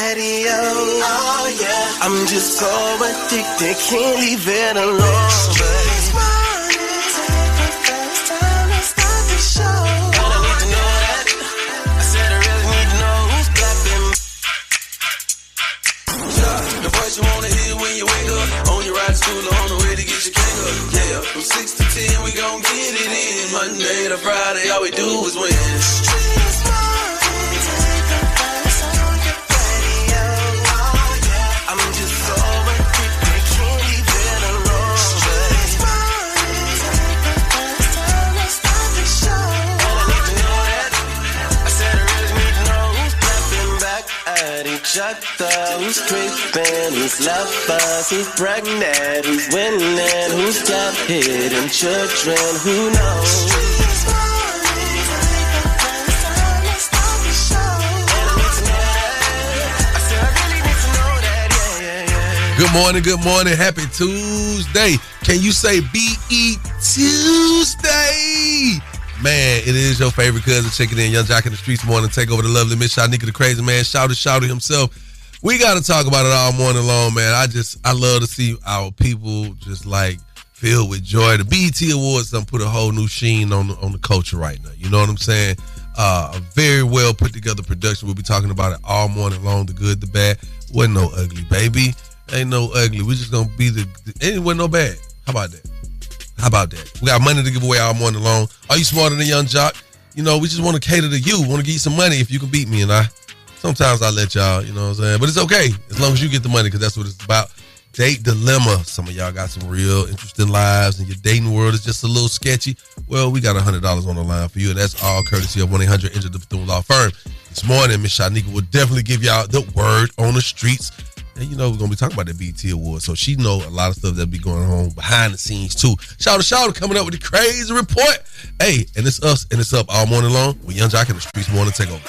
patio. Oh yeah, I'm just so addicted, can't leave it alone. Streetz morning, take the first time to start the show. And I need to know that. I said I really need to know who's clapping. Yeah, the voice you wanna hear when you wake up, on your ride to school or on the way to get your cake up. Yeah, from 6 to 10 we gon' get it in. Monday to Friday, all we do is win. Streetz morning, take the first on your patio. Oh yeah, I'm just so addicted, can't leave it alone. Streetz morning, take the first time to start the show. And I need to know that. I said I really need to know who's clapping back at each other, who's creeping, who's lovers, who's pregnant, who's winning, who's top hitting children, who knows? Streetz morning, take the first time to start the show. And I need to know that. I said I really need to know that. Yeah. Good morning. Happy Tuesday. Can you say B-E Tuesday? Man, it is your favorite cousin checking in. Young Jock in the Streetz morning. Take over the lovely Miss Shanika, the crazy man. Shouty himself. We got to talk about it all morning long, man. I love to see our people just like filled with joy. The BET Awards done put a whole new sheen on the culture right now. You know what I'm saying? A very well put together production. We'll be talking about it all morning long. The good, the bad. Wasn't no ugly, baby. Ain't no ugly. We just gonna be it wasn't no bad. How about that? We got money to give away all morning long. Are you smarter than Young Jock? You know, we just want to cater to you. Want to give you some money if you can beat me. And sometimes I let y'all, you know what I'm saying? But it's okay as long as you get the money, because that's what it's about. Date dilemma. Some of y'all got some real interesting lives and your dating world is just a little sketchy. Well, we got $100 on the line for you, and that's all courtesy of 1-800 Enter the Bethune Law Firm. This morning, Miss Shanika will definitely give y'all the word on the streets. And you know we're going to be talking about the BET Awards, so she know a lot of stuff that be going on behind the scenes too. Shout coming up with the crazy report. Hey, and it's us, and it's up all morning long with Young Jock in the Streetz morning takeover.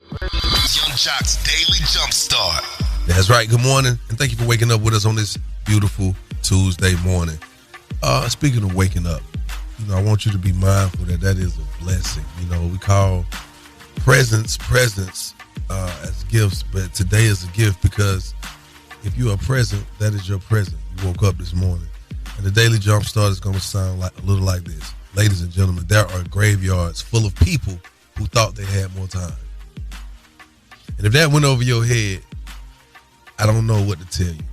Young Jock's Daily Jumpstart. That's right. Good morning, and thank you for waking up with us on this beautiful Tuesday morning. Speaking of waking up, you know, I want you to be mindful that is a blessing. You know, we call presents as gifts, but today is a gift because if you are a present, that is your present. You woke up this morning. And the Daily Jumpstart is going to sound like a little like this. Ladies and gentlemen, there are graveyards full of people who thought they had more time. And if that went over your head, I don't know what to tell you.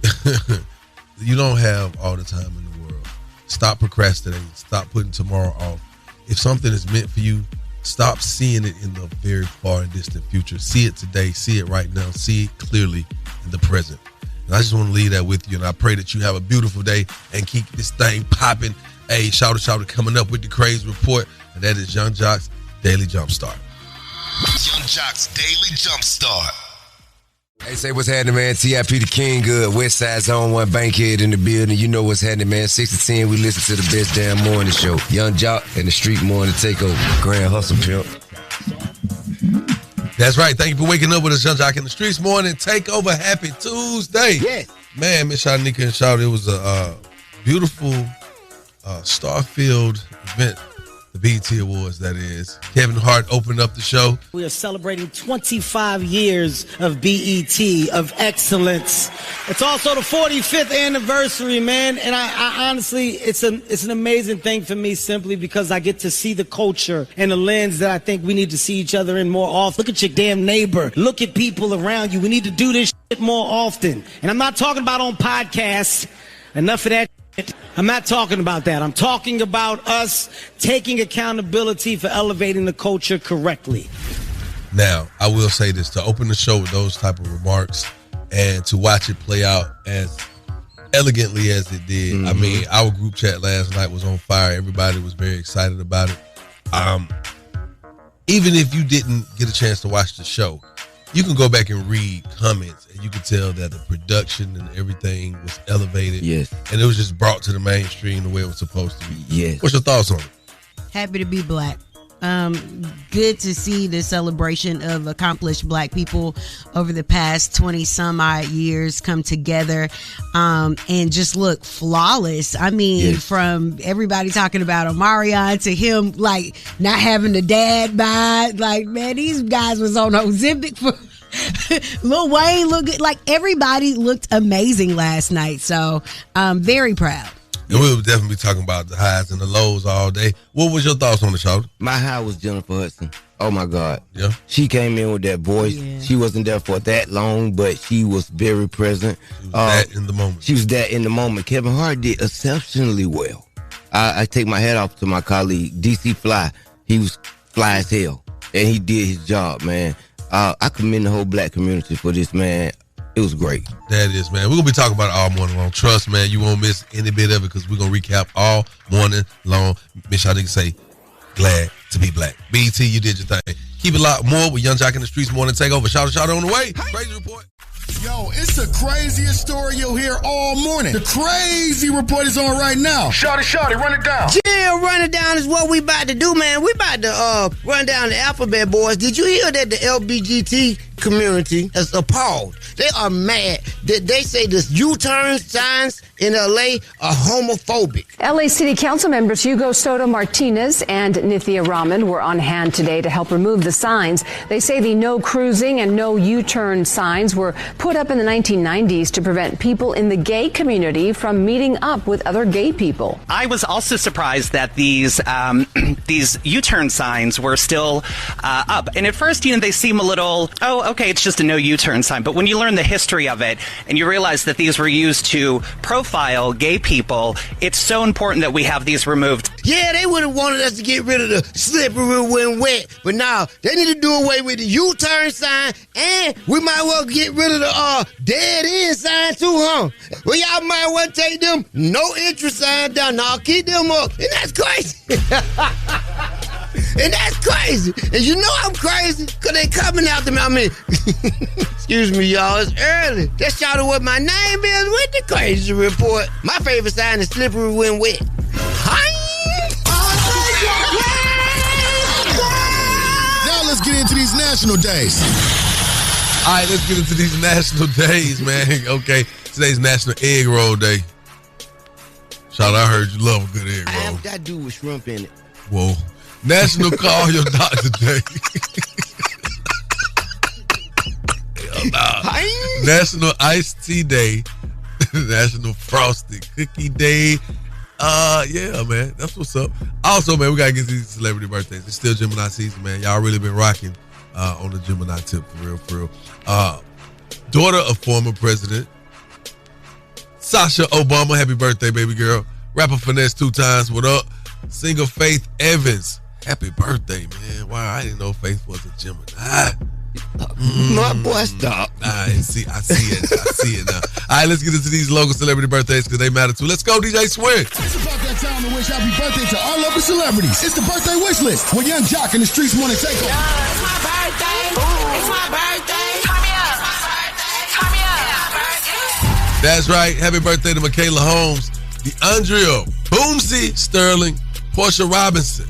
You don't have all the time in the world. Stop procrastinating. Stop putting tomorrow off. If something is meant for you, stop seeing it in the very far and distant future. See it today. See it right now. See it clearly in the present. And I just want to leave that with you, and I pray that you have a beautiful day and keep this thing popping. Hey, shout coming up with the crazy report, and that is Young Jock's Daily Jumpstart. Young Jock's Daily Jumpstart. Hey, say what's happening, man. TIP the King Good, West Side Zone 1 Bankhead in the building. You know what's happening, man. 6 to 10, we listen to the best damn morning show. Young Jock and the Street Morning Takeover. Grand Hustle Pimp. That's right. Thank you for waking up with us, Young Jock in the Streetz morning takeover. Happy Tuesday. Yeah. Man, Miss Shanika and Shout, it was a beautiful star-filled event. The BET Awards, that is. Kevin Hart opened up the show. We are celebrating 25 years of BET, of excellence. It's also the 45th anniversary, man. And I honestly, it's an amazing thing for me simply because I get to see the culture and the lens that I think we need to see each other in more often. Look at your damn neighbor. Look at people around you. We need to do this shit more often. And I'm not talking about on podcasts. Enough of that. I'm not talking about that. I'm talking about us taking accountability for elevating the culture correctly. Now, I will say this, to open the show with those type of remarks and to watch it play out as elegantly as it did. Mm-hmm. I mean, our group chat last night was on fire. Everybody was very excited about it. Even if you didn't get a chance to watch the show, you can go back and read comments and you can tell that the production and everything was elevated. Yes. And it was just brought to the mainstream the way it was supposed to be. Yes. What's your thoughts on it? Happy to be black. Good to see the celebration of accomplished black people over the past 20 some odd years come together and just look flawless. I mean, yes. From everybody talking about Omarion to him like not having a dad bod. Like, man, these guys was on Ozempic for Lil Wayne looked good. Like, everybody looked amazing last night. So I'm very proud. And we'll definitely be talking about the highs and the lows all day. What was your thoughts on the show? My high was Jennifer Hudson. Oh, my God. Yeah. She came in with that voice. Yeah. She wasn't there for that long, but she was very present. She was that in the moment. She was that in the moment. Kevin Hart did exceptionally well. I take my hat off to my colleague, DC Fly. He was fly as hell, and he did his job, man. I commend the whole black community for this, man. It was great. That is, man. We're going to be talking about it all morning long. Trust, man, you won't miss any bit of it because we're going to recap all morning long. Miss y'all niggas say, glad to be black. BET, you did your thing. Keep it locked. More with Young Jock in the Streetz morning takeover. Shout out on the way. Crazy report. Yo, it's the craziest story you'll hear all morning. The crazy report is on right now. Shawty, run it down. Yeah, run it down is what we about to do, man. We about to run down the alphabet, boys. Did you hear that the LGBT community is appalled? They are mad that they say this U-turn signs in LA are homophobic. LA City Council members Hugo Soto Martinez and Nithya Raman were on hand today to help remove the signs. They say the no cruising and no U-turn signs were put up in the 1990s to prevent people in the gay community from meeting up with other gay people. I was also surprised that these U-turn signs were still up. And at first, they seem a little, okay, it's just a no U-turn sign. But when you learn the history of it and you realize that these were used to profile gay people, it's so important that we have these removed. Yeah, they would have wanted us to get rid of the slippery when wet, but now they need to do away with the U-turn sign, and we might well get rid of the dead end sign too, huh? Well, y'all might well take them no interest sign down. Now keep them up, and that's crazy. And that's crazy. And you know I'm crazy because they coming after me. I mean, excuse me, y'all. It's early. That's y'all know what my name is with the crazy report. My favorite sign is slippery when wet. Now let's get into these national days. All right, let's get into these national days, man. Okay, today's National Egg Roll Day. Shout out, I heard you love a good egg roll. That dude with shrimp in it. Whoa. National Call Your Doctor Day. National Iced Tea Day. National Frosted Cookie Day. Yeah, man. That's what's up. Also, man, we got to get to these celebrity birthdays. It's still Gemini season, man. Y'all really been rocking on the Gemini tip, for real. Daughter of former President Sasha Obama. Happy birthday, baby girl. Rapper Finesse 2 times. What up? Singer Faith Evans. Happy birthday, man. Wow, I didn't know Faith was a Gemini. My boy, stop. I see it now. All right, let's get into these local celebrity birthdays because they matter too. Let's go, DJ Swing. It's about that time to wish happy birthday to all of the celebrities. It's the birthday wish list with Young Jock in the Streetz morning takeover. It's my birthday. Ooh. It's my birthday. Turn me up. Turn me up. That's right. Happy birthday to Michaela Holmes, DeAndrea, Boomsy Sterling, Portia Robinson,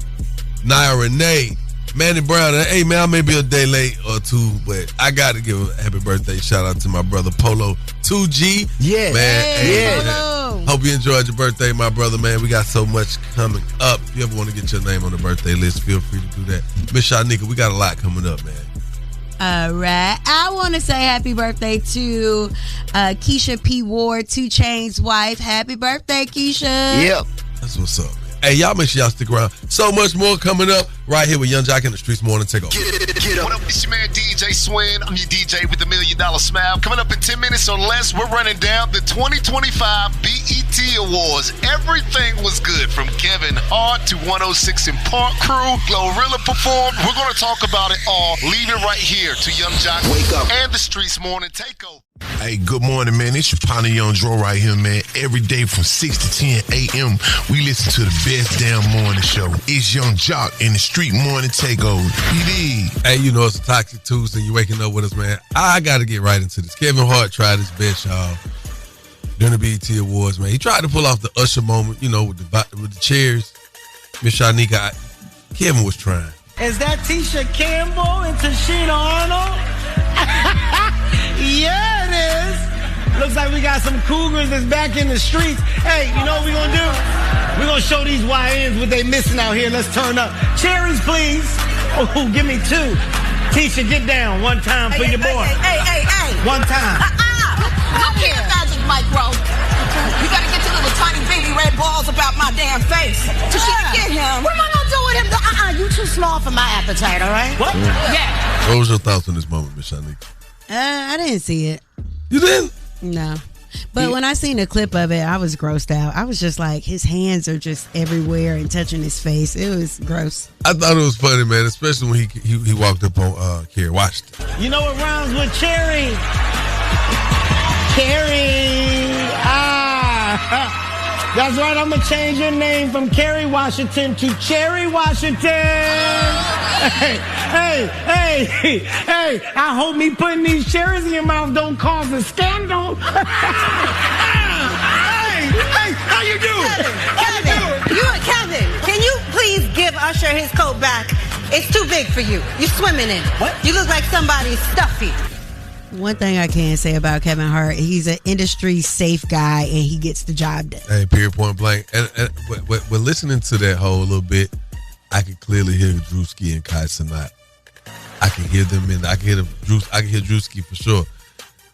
Nia Renee, Manny Brown. Hey, man, I may be a day late or two, but I got to give a happy birthday shout out to my brother Polo 2G. Yeah, man. Hey, Man. Hope you enjoyed your birthday, my brother, man. We got so much coming up. If you ever want to get your name on the birthday list, feel free to do that. Miss Shanika, we got a lot coming up, man. All right. I want to say happy birthday to Keisha P. Ward, 2 Chainz's wife. Happy birthday, Keisha. Yep. That's what's up, man. Hey, y'all make sure y'all stick around. So much more coming up right here with Young Jock in the Streetz morning takeover. Get up. What up, it's your man DJ Swin. I'm your DJ with the $1 Million Smile. Coming up in 10 minutes or less, we're running down the 2025 BET Awards. Everything was good from Kevin Hart to 106 in Park Crew. Glorilla performed. We're going to talk about it all. Leave it right here to Young Jock Wake up. and the Streetz morning takeover. Hey, good morning, man. It's your partner, Young Dro, right here, man. Every day from 6 to 10 a.m., we listen to the best damn morning show. It's Young Jock in the Street morning takeover. Hey, you know it's a Toxic Tuesday. You waking up with us, man. I got to get right into this. Kevin Hart tried his best, y'all, during the BET Awards, man. He tried to pull off the Usher moment, you know, with the chairs. Miss Shanika, Kevin was trying. Is that Tisha Campbell and Tashina Arnold? Yeah, it is. Looks like we got some cougars that's back in the streets. Hey, you know what we're going to do? We're going to show these YNs what they missing out here. Let's turn up. Cherries, please. Oh, give me 2. Tisha, get down one time for your boy. Hey. One time. Look here, Magic Micro. You gotta get your little tiny baby red balls about my damn face. So she can get him. What am I gonna do with him? You too small for my appetite, all right? What? Yeah. What was your thoughts on this moment, Miss Shanika? I didn't see it. You didn't? No. But when I seen a clip of it, I was grossed out. I was just like, his hands are just everywhere and touching his face. It was gross. I thought it was funny, man, especially when he walked up on Kerry Washington. You know what rhymes with cherry? Kerry. That's right. I'm going to change your name from Kerry Washington to Cherry Washington. Hey. I hope me putting these cherries in your mouth don't cause a scandal. Hey, how you doing? Kevin, can you please give Usher his coat back? It's too big for you. You're swimming in it. What? You look like somebody's stuffy. One thing I can say about Kevin Hart, he's an industry safe guy and he gets the job done. Hey, period, point blank. And when listening to that whole little bit, I could clearly hear Drewski and Kai Cenat. I can hear them I can hear Drewski for sure.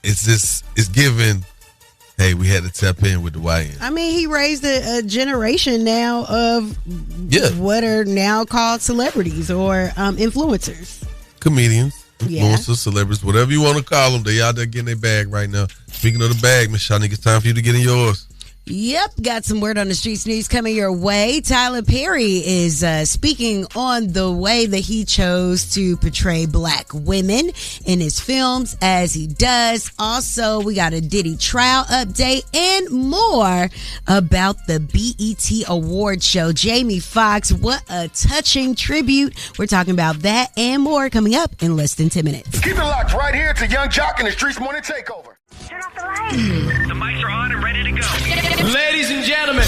It's given, hey, we had to tap in with the YN. I mean, he raised a generation now of what are now called celebrities or influencers. Comedians. Influencers, celebrities, whatever you want to call them, they out there getting their bag right now. Speaking of the bag, Miss Shanika, it's time for you to get in yours. Yep, got some word on the streets news coming your way. Tyler Perry is speaking on the way that he chose to portray black women in his films as he does. Also, we got a Diddy trial update and more about the BET Award show. Jamie Foxx, what a touching tribute. We're talking about that and more coming up in less than 10 minutes. Keep it locked right here to Young Jock and the Streetz Morning Takeover. Turn off the lights. The mics are on and ready to go. Ladies and gentlemen.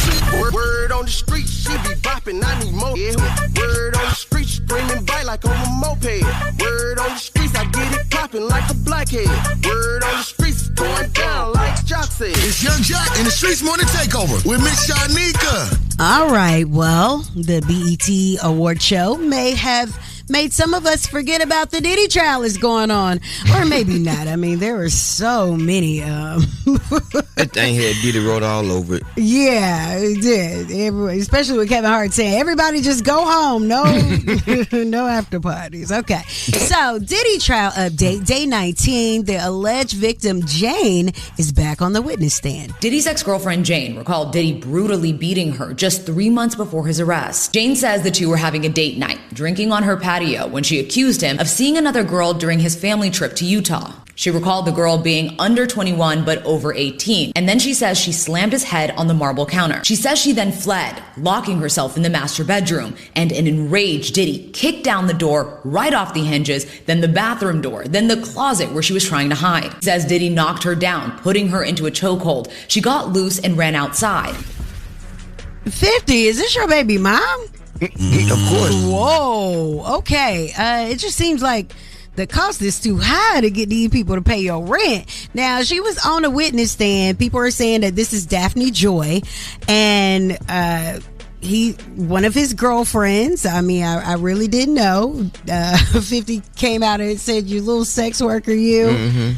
Word on the street, she be bopping, I need more. Yeah. Word on the street, screaming bite like on a moped. Word on the streets, I get it popping like a blackhead. Word on the streets, going down like Jock said. It's Young Jock and the Streetz Morning Takeover with Miss Shanika. All right, well, the BET Award show may have made some of us forget about the Diddy trial is going on. Or maybe not. I mean, there were so many. That thing had Diddy wrote all over it. Yeah, it did. Especially with Kevin Hart saying, everybody just go home. No, no after parties. Okay. So, Diddy trial update, day 19. The alleged victim, Jane, is back on the witness stand. Diddy's ex-girlfriend, Jane, recalled Diddy brutally beating her just 3 months before his arrest. Jane says the two were having a date night, drinking on her patio when she accused him of seeing another girl during his family trip to Utah. She recalled the girl being under 21 but over 18, and then she says she slammed his head on the marble counter. She says she then fled, locking herself in the master bedroom, and an enraged Diddy kicked down the door right off the hinges, then the bathroom door, then the closet where she was trying to hide. He says Diddy knocked her down, putting her into a chokehold. She got loose and ran outside. 50, is this your baby mom? Of course. Whoa. Okay. It just seems like the cost is too high to get these people to pay your rent. Now, she was on a witness stand. People are saying that this is Daphne Joy, and one of his girlfriends. I mean, I really didn't know. 50 came out and said, "You little sex worker, you." Mm-hmm.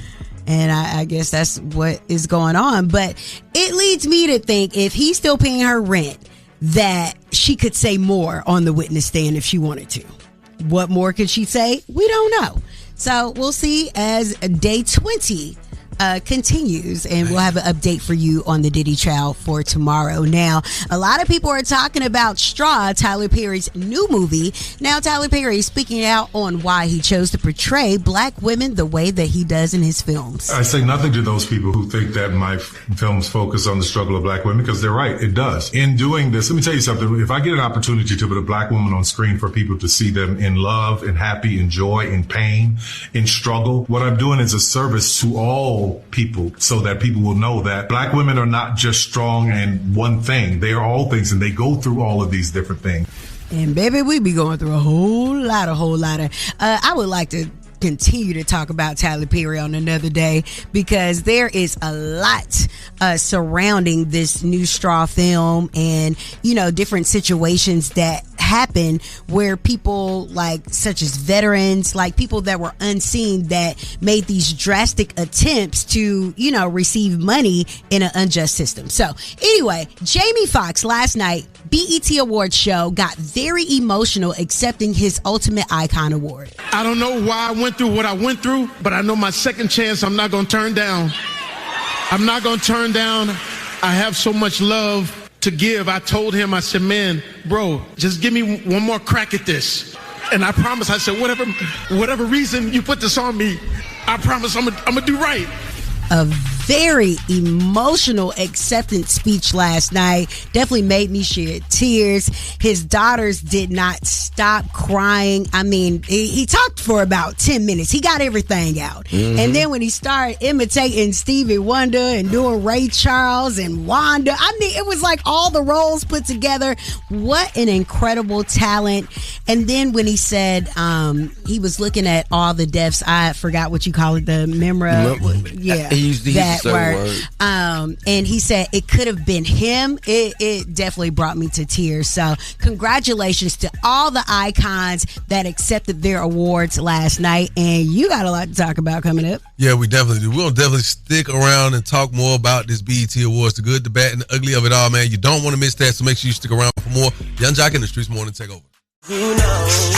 And I guess that's what is going on. But it leads me to think if he's still paying her rent, that she could say more on the witness stand if she wanted to. What more could she say? We don't know. So we'll see as day 20 continues, and we'll have an update for you on the Diddy trial for tomorrow. Now, a lot of people are talking about Straw, Tyler Perry's new movie. Now, Tyler Perry is speaking out on why he chose to portray black women the way that he does in his films. I say nothing to those people who think that my films focus on the struggle of black women, because they're right, it does. In doing this, let me tell you something. If I get an opportunity to put a black woman on screen for people to see them in love, in happy, in joy, in pain, in struggle, what I'm doing is a service to all people, so that people will know that black women are not just strong and one thing. They are all things, and they go through all of these different things. And baby, we be going through a whole lot of. I would like to continue to talk about Tyler Perry on another day, because there is a lot surrounding this new Straw film, and different situations that happen where people like such as veterans, like people that were unseen that made these drastic attempts to, you know, receive money in an unjust system. So anyway, Jamie Foxx last night, BET Awards show, got very emotional accepting his Ultimate Icon Award. I don't know why I went through what I went through, but I know my second chance I'm not going to turn down. I'm not going to turn down. I have so much love to give. I told him, I said, man, bro, just give me one more crack at this. And I promise, I said, whatever reason you put this on me, I promise I'm gonna do right. A very emotional acceptance speech last night. Definitely made me shed tears. His daughters did not stop crying. I mean, he talked for about 10 minutes. He got everything out. Mm-hmm. And then when he started imitating Stevie Wonder and doing Ray Charles and Wanda, I mean, it was like all the roles put together. What an incredible talent. And then when he said he was looking at all the deaths, I forgot what you call it, the yeah. He used that word. And he said it could have been him. It definitely brought me to tears. So congratulations to all the icons that accepted their awards last night. And you got a lot to talk about coming up. Yeah, we definitely do. We'll definitely stick around and talk more about this BET Awards, the good, the bad, and the ugly of it all, man. You don't want to miss that, so make sure you stick around for more. Young Jock in the Streetz Morning Takeover. Who knows?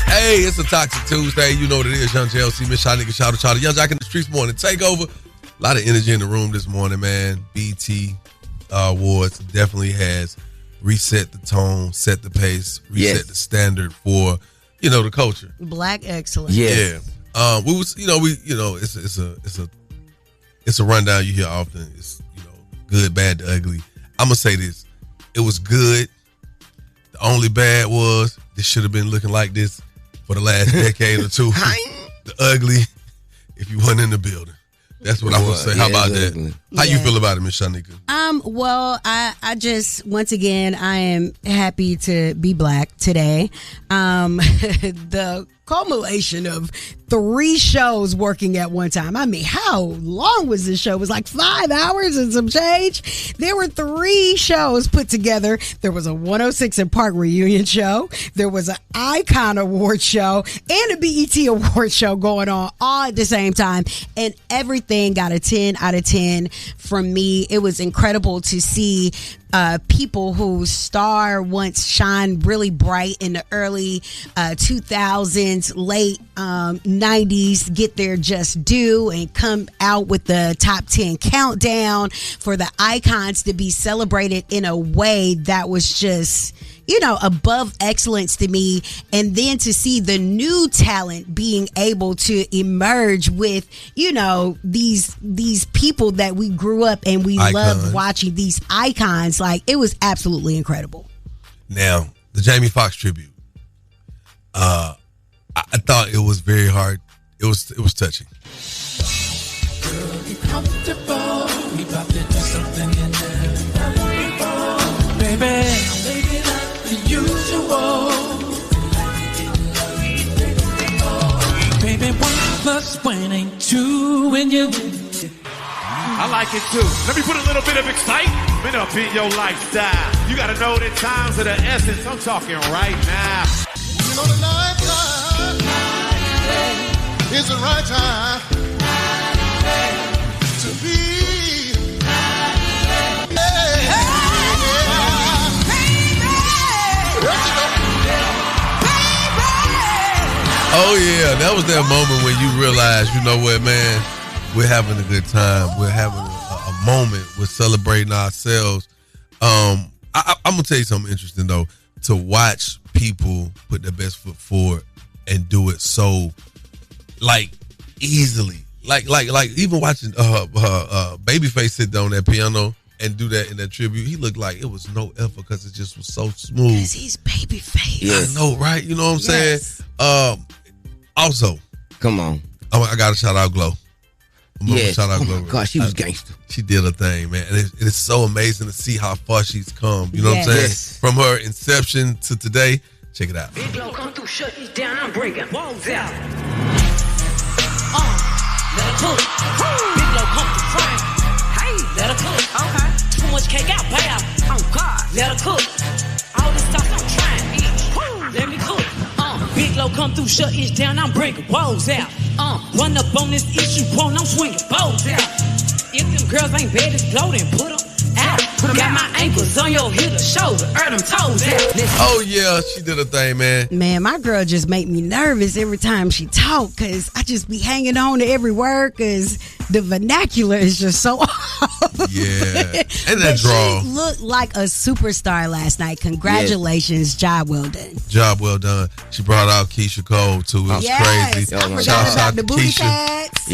Hey, it's a Toxic Tuesday. You know what it is. Young JLC, Miss Shot Nigga, shout out. Young Jock in the Streetz Morning Takeover. A lot of energy in the room this morning, man. BET Awards definitely has reset the tone, set the pace, reset the standard for, you know, the culture. Black excellence. Yeah. It's a rundown you hear often. It's, you know, good, bad, the ugly. I'm gonna say this. It was good. The only bad was this should have been looking like this for the last decade or two. The ugly, if you wasn't in the building. That's what I'm gonna say. How about that? How you feel about it, Miss Shanika? Well, I just, once again, I am happy to be black today. The culmination of 3 shows working at one time. I mean, how long was this show? It was like 5 hours and some change. There were 3 shows put together. There was a 106 and Park reunion show. There was an Icon Award show and a BET Award show going on all at the same time. And everything got a 10 out of 10 from me. It was incredible to see people whose star once shined really bright in the early 2000s, late 90s, get their just due and come out with the top 10 countdown, for the icons to be celebrated in a way that was just, you know, above excellence to me. And then to see the new talent being able to emerge with, you know, these people that we grew up and we loved watching, these icons. Like, it was absolutely incredible. Now, the Jamie Foxx tribute. I thought it was very hard. It was touching. Girl, you comfortable. We about to do something you never done before. Baby, maybe not the usual. Baby, 1+1 ain't 2 when you. I like it too. Let me put a little bit of excitement up in your lifestyle. You gotta know that times are the essence. I'm talking right now. You know the night time is the right time to be. Oh yeah, that was that moment when you realize, you know what, man, we're having a good time. We're having a moment. We're celebrating ourselves. I'm gonna tell you something interesting though. To watch people put their best foot forward and do it so, like, easily, like even watching Babyface sit down that piano and do that in that tribute, he looked like it was no effort because it just was so smooth. Because he's Babyface. Yes. I know, right? You know what I'm saying? Also, come on, I got to shout out Glow. Yes. Shout out Oh Glow. my gosh, she was gangster. She did her thing, man. And it's so amazing to see how far she's come. You know what I'm saying? Yes. From her inception to today. Check it out. Big Glow come through, shut you down, I'm breaking walls out. Let her cook. Big low come to frame. Hey, let her cook. Okay. Too much cake out, bad. Oh God. Let her cook. All this stuff I'm trying. Let me cook. Big low come through, shut it down. I'm bringing woes out. Run up on this issue, phone. I'm swinging bows out. If them girls ain't bad as glow, then put them out. Got my ankles on your hip, shoulder, them toes out. Oh yeah, she did a thing, man. Man, my girl just make me nervous every time she talk because I just be hanging on to every word because the vernacular is just so off. Yeah, and that draw. She looked like a superstar last night. Congratulations, job well done. Job well done. She brought out Keisha Cole too. It was crazy. I forgot about the booty pads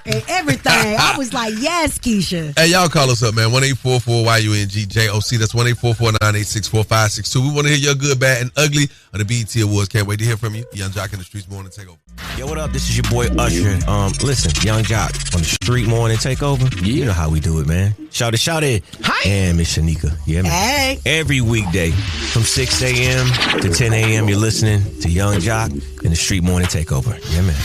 and everything. I was like, yes, Keisha. Hey, y'all call us up, man. 1-844-YUNG-JOC. That's 1-844-986-4562. We want to hear your good, bad, and ugly of the BET Awards. Can't wait to hear from you. Young Jock in the Streetz Morning Takeover. Yo, what up? This is your boy Usher. Listen, Young Jock on the Street Morning Takeover. Yeah. You know how we do it, man. Shout it. Hi. And Miss Shanika. Yeah, man. Hey. Every weekday from 6 a.m. to 10 a.m. you're listening to Young Jock in the Street Morning Takeover. Yeah, man.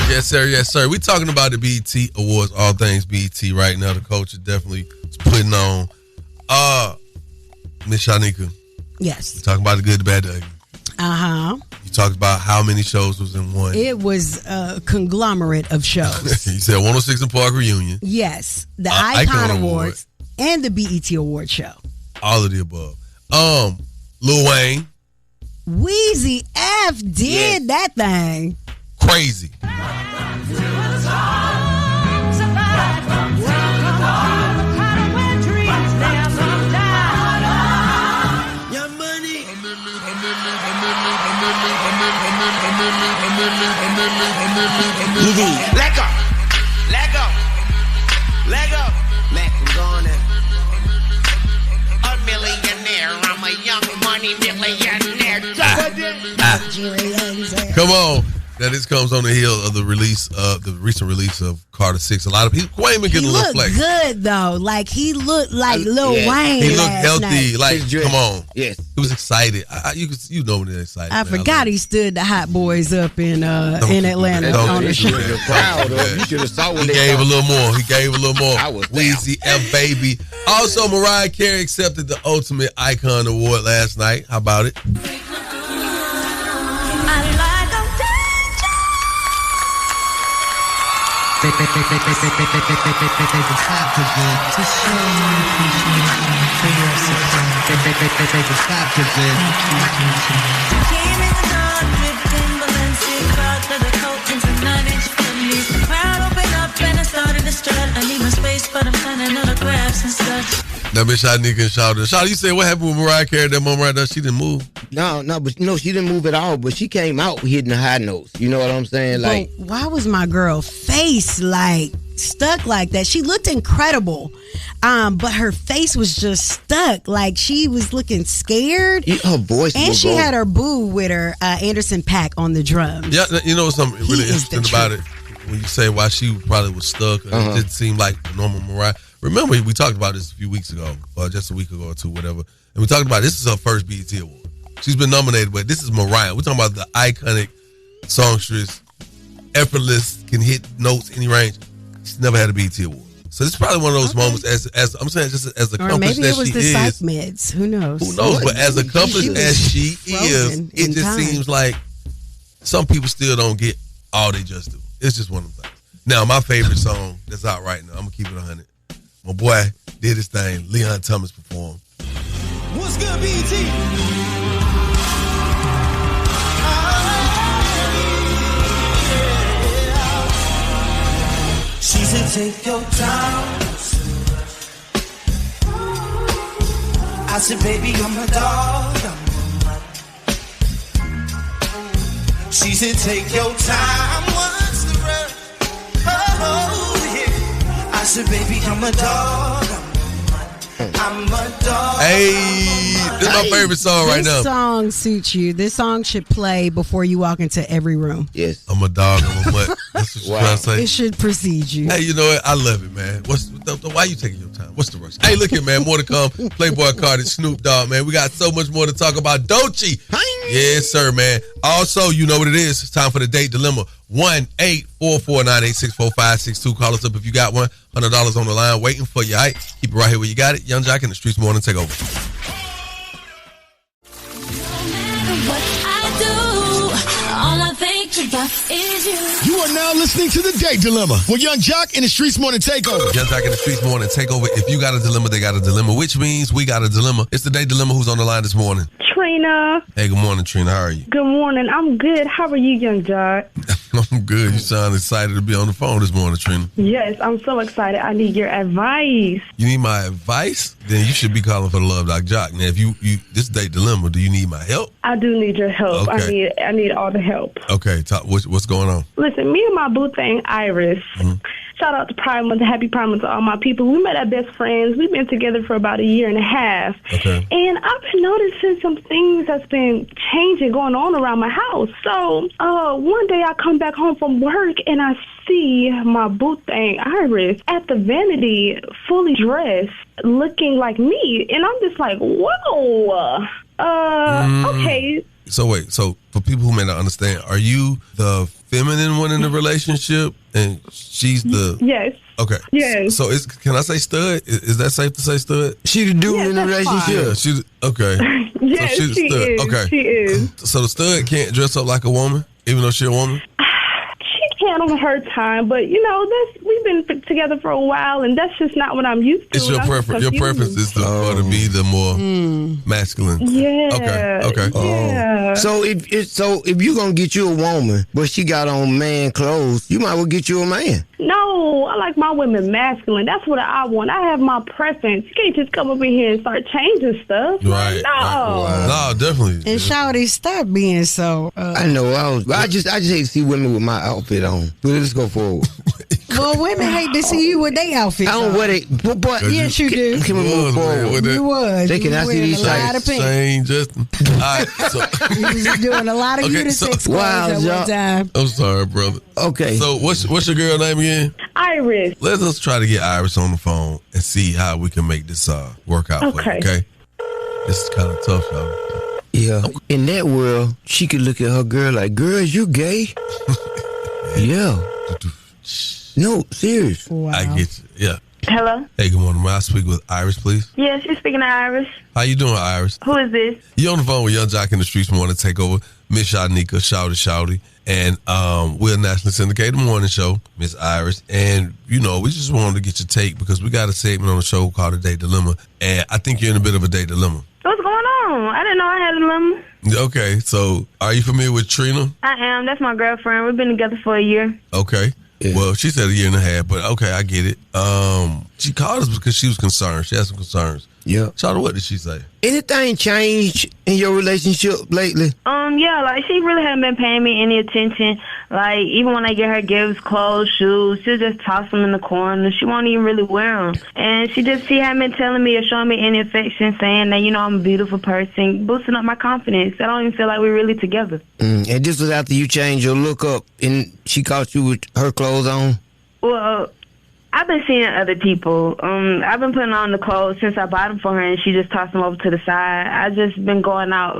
Yes, sir. Yes, sir. We talking about the BET Awards, all things BET right now. The culture definitely is putting on. Miss Shanika. Yes. We talking about the good, the bad, the ugly. Uh-huh. You talked about how many shows was in one. It was a conglomerate of shows. You said 106 and Park Reunion. Yes. The Icon Awards and the BET Award Show. All of the above. Lil Wayne. Weezy F did that thing. Crazy. Let go. I'm going in. A millionaire. I'm a young money millionaire. Come on. Now this comes on the heel of the recent release of Carter 6. A lot of people, Wayne been getting a little flex. He looked good though. Like he looked like Lil Wayne. He looked healthy. Night. Like, come on. Yes. He was excited. You know when they're excited. I forgot he stood the hot boys up in Atlanta on the show. You should have saw when he gave a little more. I was Weezy F baby. Also, Mariah Carey accepted the Ultimate Icon Award last night. How about it? Now, Miss Shanika and Shawty, you said what happened with Mariah Carey at that moment right there? She didn't move. No, she didn't move at all. But she came out hitting the high notes. You know what I'm saying? Like, but why was my girl face like stuck like that? She looked incredible, but her face was just stuck. Like she was looking scared. Her voice, and she had her boo with her, Anderson .Paak on the drums. Yeah, you know something really interesting about it when you say why she probably was stuck. It didn't seem like normal Mariah. Remember, we talked about this a few weeks ago, or just a week ago or two, whatever. And we talked about this is her first BET Award. She's been nominated, but this is Mariah. We're talking about the iconic songstress, effortless, can hit notes any range. She's never had a BET Award. So this is probably one of those moments, as I'm saying, just as accomplished as she is. Or maybe it was the psych meds. Who knows? Who knows? But as accomplished as she is, it just seems like some people still don't get all they just do. It's just one of them things. Now, my favorite song that's out right now, I'm going to keep it 100. My boy did his thing. Leon Thomas performed. What's good, BET? She said, take your time. I said, baby, I'm a dog. She said, take your time. What's the rush? Oh, yeah. I said, baby, I'm a dog. I'm a dog. Hey, this is my favorite song right now. This song suits you. This song should play before you walk into every room. Yes. I'm a dog. I'm a mutt. That's what you're trying to say. It should precede you. Hey, you know what? I love it, man. Why you taking your time? What's the rush? Hey, look here, man. More to come. Playboy Cardi, Snoop Dogg, man. We got so much more to talk about. Doechii. Yes, sir, man. Also, you know what it is. It's time for the date dilemma. 1-844-986-4562. Call us up if you got one. $100 on the line waiting for you. All right? Keep it right here where you got it. Young Jock in the Streetz Morning Takeover. You are now listening to The Date Dilemma with Young Jock in the Streetz Morning Takeover. Young Jock in the Streetz Morning Takeover. If you got a dilemma, they got a dilemma, which means we got a dilemma. It's the Date Dilemma. Who's on the line this morning? Trina. Hey, good morning, Trina. How are you? Good morning. I'm good. How are you, Young Jock? I'm good. You sound excited to be on the phone this morning, Trina. Yes, I'm so excited. I need your advice. You need my advice? Then you should be calling for the Love Doc Jock. Now, if you this Date Dilemma, do you need my help? I do need your help. Okay. I need all the help. Okay, what's going on? Listen, me and my boo thing, Iris. Shout out to Pride Month, happy Pride Month to all my people. We met as best friends. We've been together for about 1.5 years. Okay. And I've been noticing some things that's been changing, going on around my house. So one day I come back home from work and I see my boo thing, Iris, at the vanity, fully dressed, looking like me. And I'm just like, whoa. Okay. So wait, so for people who may not understand, are you the feminine one in the relationship and she's the... Yes. Okay. Yes. So can I say stud? Is that safe to say stud? She the dude in the relationship? Yeah, she's... Okay. Yes, so she's she stud. is. Okay. She is. So the stud can't dress up like a woman, even though she's a woman? Can on her time, but we've been together for a while, and that's just not what I'm used to. It's your preference. Your preference is to be the more masculine. Yeah. Okay. Yeah. So if you gonna get you a woman, but she got on man clothes, you might well get you a man. No, I like my women masculine. That's what I want. I have my preference. You can't just come up in here and start changing stuff. Right. No. No, definitely. And Shawty, stop being so. I know. I just hate to see women with my outfit on. Let's go forward. Well, women hate to see you with their outfits. I don't wear it, but yes, you do. Can we move forward? You was. They can I see these tights? Shane, Justin. All right, so you was doing a lot of unisex clothes at one time. I'm sorry, brother. Okay. So what's your girl name again? Iris. Let us try to get Iris on the phone and see how we can make this work out for you, okay? This is kind of tough, y'all. Yeah. In that world, she could look at her girl like, girl, you gay? Yeah. No, serious. Wow. I get you. Yeah. Hello? Hey, good morning. May I speak with Iris, please? Yes, you're speaking to Iris. How you doing, Iris? Who is this? You on the phone with Young Jock in the Streetz Morning Takeover. Miss Shanika, Shouty. And we're a nationally syndicated morning show, Miss Iris. And, we just wanted to get your take because we got a segment on the show called The Date Dilemma. And I think you're in a bit of a date dilemma. What's going on? I didn't know I had a dilemma. Okay, so are you familiar with Trina? I am. That's my girlfriend. We've been together for 1 year. Okay. Yeah. Well, she said 1.5 years, but okay, I get it. She called us because she was concerned. She had some concerns. Yeah. Shawty, what did she say? Anything changed in your relationship lately? Yeah, like she really hadn't been paying me any attention. Like even when I get her gifts, clothes, shoes, she'll just toss them in the corner. She won't even really wear them. And she hadn't been telling me or showing me any affection, saying that I'm a beautiful person, boosting up my confidence. I don't even feel like we're really together. And this was after you changed your look up, and she caught you with her clothes on. Well, I've been seeing other people. I've been putting on the clothes since I bought them for her, and she just tossed them over to the side. I've just been going out,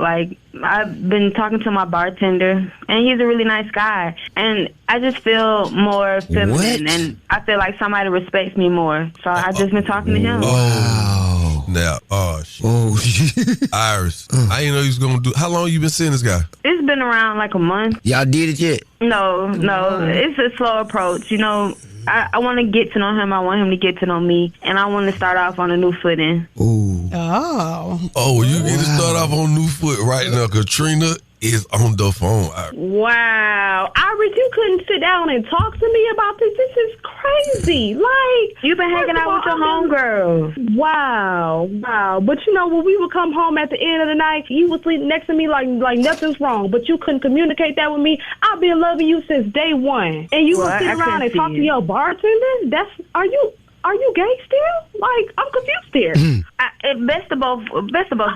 I've been talking to my bartender, and he's a really nice guy. And I just feel more feminine, and I feel like somebody respects me more. So I've just been talking to him. Oh, now, shit. Iris, I didn't know you was going to do. How long you been seeing this guy? It's been around like a month. Y'all did it yet? No. It's a slow approach. I want to get to know him. I want him to get to know me. And I want to start off on a new footing. Ooh. Oh, you get to start off on new foot right now. Katrina is on the phone. Wow. Iris, you couldn't sit down and talk to me about this. This is crazy. You've been hanging out with your homegirls. Wow. But when we would come home at the end of the night, you would sleep next to me like nothing's wrong. But you couldn't communicate that with me. I've been loving you since day one. And you would sit around and talk to your bartender? Are you gay still? I'm confused here. best of both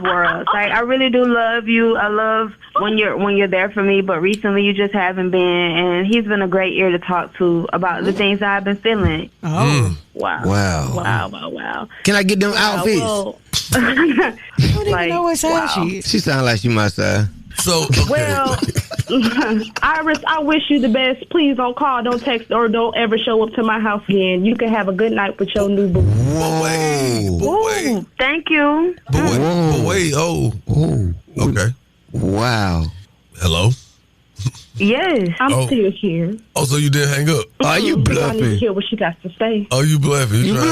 worlds. Like, I really do love you. I love when you're there for me, but recently you just haven't been, and he's been a great ear to talk to about the things that I've been feeling. Oh. Wow. Can I get them outfits? Well, I don't even know what size she is. She sound like she my size. So, well, Iris, I wish you the best. Please don't call, don't text, or don't ever show up to my house again. You can have a good night with your new boo. Whoa. Thank you. But wait, okay. Wow. Hello? Yes, I'm still here. Oh, so you didn't hang up? Are you I need to bluffing? hear what she got to say. Oh, you bluffing. You bluffing?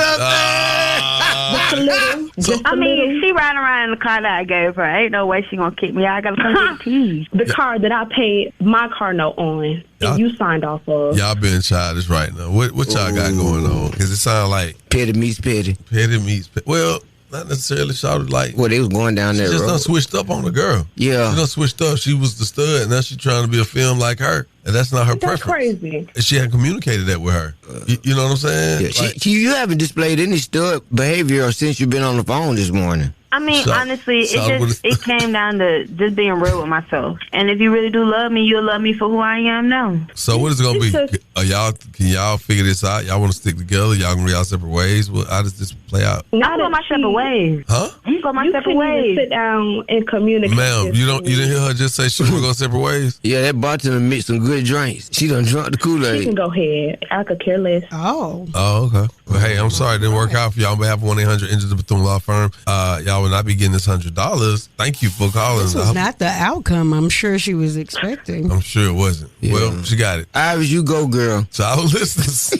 Just a little. I mean, she riding around in the car that I gave her. Ain't no way she gonna kick me out. I gotta come get the keys. The car that I paid my car note on, that you signed off of. Y'all being childish right now. What y'all got going on? Because it sounds like petty meets petty. Petty meets petty. Well, not necessarily shouted like. Well, they was going down there. She just road. done switched up on the girl. Yeah. She done switched up. She was the stud, and now she's trying to be a film like her. And that's not her That's preference. crazy. And she hadn't communicated that with her. You know what I'm saying? Yeah, you haven't displayed any stud behavior since you've been on the phone this morning. I mean, honestly, it came down to just being real with myself. And if you really do love me, you'll love me for who I am now. So what is it gonna be? Can y'all figure this out? Y'all want to stick together? Y'all gonna be out separate ways? How does this play out? I'm going my separate ways. Huh? I'm going my separate ways. Sit down and communicate. Ma'am, you didn't hear her just say she want to go separate ways? Yeah, that bartender mixed some good drinks. She done drunk the Kool-Aid. She can go ahead. I could care less. Oh, okay. Well, hey, I'm sorry it didn't work out for y'all. On behalf of 1-800-INJURED Bethune Law Firm, y'all will not be getting this $100. Thank you for calling. this was not the outcome I'm sure she was expecting. I'm sure it wasn't. Yeah. Well, she got it. Iris, you go, girl. So our listeners,